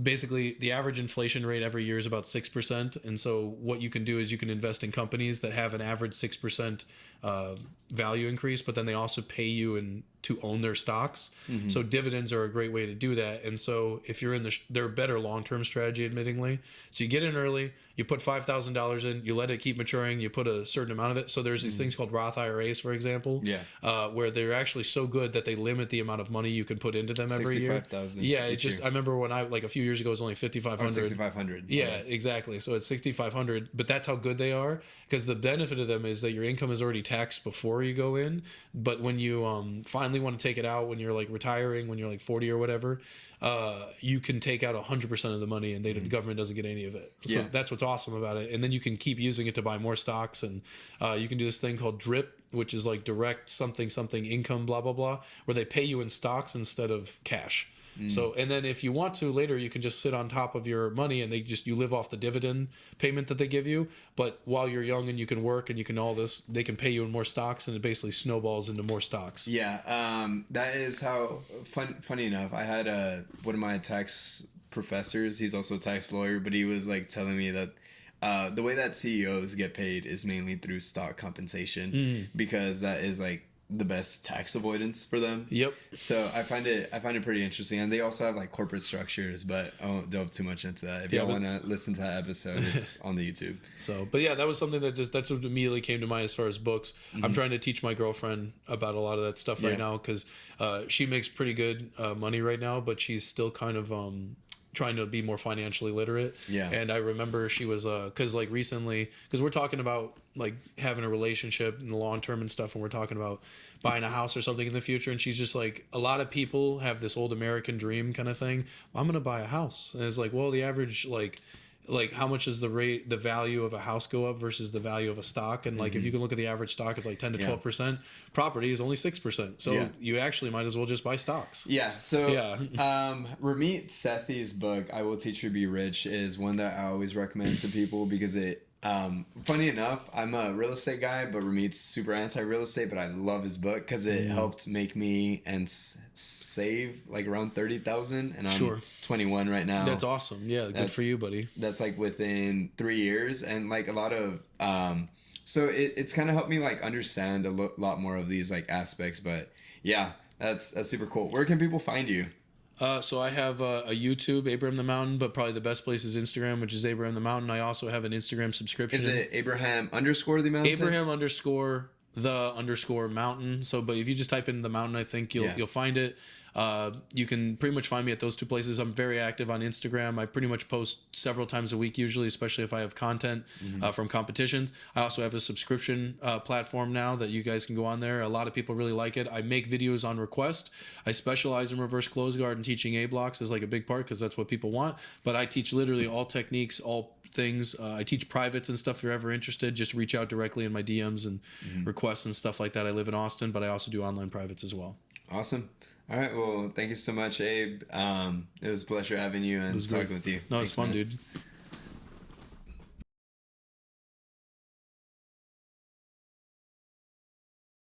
basically the average inflation rate every year is about 6%. And so what you can do is you can invest in companies that have an average 6% value increase, but then they also pay you to own their stocks. So dividends are a great way to do that. And so if you're in they're a better long-term strategy, admittingly. So you get in early, you put $5,000 in, you let it keep maturing, you put a certain amount of it. So there's these things called Roth IRAs, for example, where they're actually so good that they limit the amount of money you can put into them every year. 65,000. Yeah, it just, I remember when like a few years ago, it was only 5,500. 6,500. Yeah, exactly. So it's 6,500, but that's how good they are, because the benefit of them is that your income is already taxed before you go in. But when you finally want to take it out, when you're like retiring, when you're like 40 or whatever, you can take out 100% of the money, and the government doesn't get any of it. So that's what's awesome about it. And then you can keep using it to buy more stocks, and you can do this thing called DRIP, which is like direct something income, blah blah blah, where they pay you in stocks instead of cash. So, and then if you want to later, you can just sit on top of your money, and you live off the dividend payment that they give you. But while you're young and you can work and you can all this, they can pay you in more stocks, and it basically snowballs into more stocks. Yeah. That is how funny enough, I had one of my tax professors, he's also a tax lawyer, but he was like telling me that the way that CEOs get paid is mainly through stock compensation, because that is like the best tax avoidance for them. Yep. So I find it pretty interesting, and they also have like corporate structures, but I won't delve too much into that. If y'all want to listen to that episode, it's on the YouTube. So, but yeah, that was something that's what immediately came to mind as far as books. I'm trying to teach my girlfriend about a lot of that stuff right now, because she makes pretty good money right now, but she's still kind of trying to be more financially literate. Yeah. And I remember she was because like recently, because we're talking about like having a relationship in the long term and stuff, and we're talking about buying a house or something in the future, and she's just like, a lot of people have this old American dream kind of thing. I'm gonna buy a house, and it's like, well, the average like how much does the value of a house go up versus the value of a stock? And like if you can look at the average stock, it's like 10 to 12%. Property is only 6%. So you actually might as well just buy stocks. Yeah. So Ramit Sethi's book, I Will Teach You to Be Rich, is one that I always recommend to people, because it funny enough, I'm a real estate guy, but Ramit's super anti-real estate, but I love his book because it helped make me save like around 30,000, and I'm 21 right now. That's awesome. Yeah, good for you, buddy. That's like within 3 years, and like a lot of so it's kind of helped me like understand a lot more of these like aspects. But yeah, that's super cool. Where can people find you? So I have a YouTube, Abraham the Mountain, but probably the best place is Instagram, which is Abraham the Mountain. I also have an Instagram subscription. Is it Abraham _ the Mountain? Abraham _ the _ mountain. So, but if you just type in the mountain, I think you'll find it. You can pretty much find me at those two places. I'm very active on Instagram. I pretty much post several times a week, usually, especially if I have content from competitions. I also have a subscription platform now that you guys can go on there. A lot of people really like it. I make videos on request. I specialize in reverse close guard, and teaching Abe Locks is like a big part because that's what people want. But I teach literally all techniques, all things. I teach privates and stuff. If you're ever interested, just reach out directly in my DMs and requests and stuff like that. I live in Austin, but I also do online privates as well. Awesome. All right. Well, thank you so much, Abe. It was a pleasure having you and talking with you. No, it's fun, dude.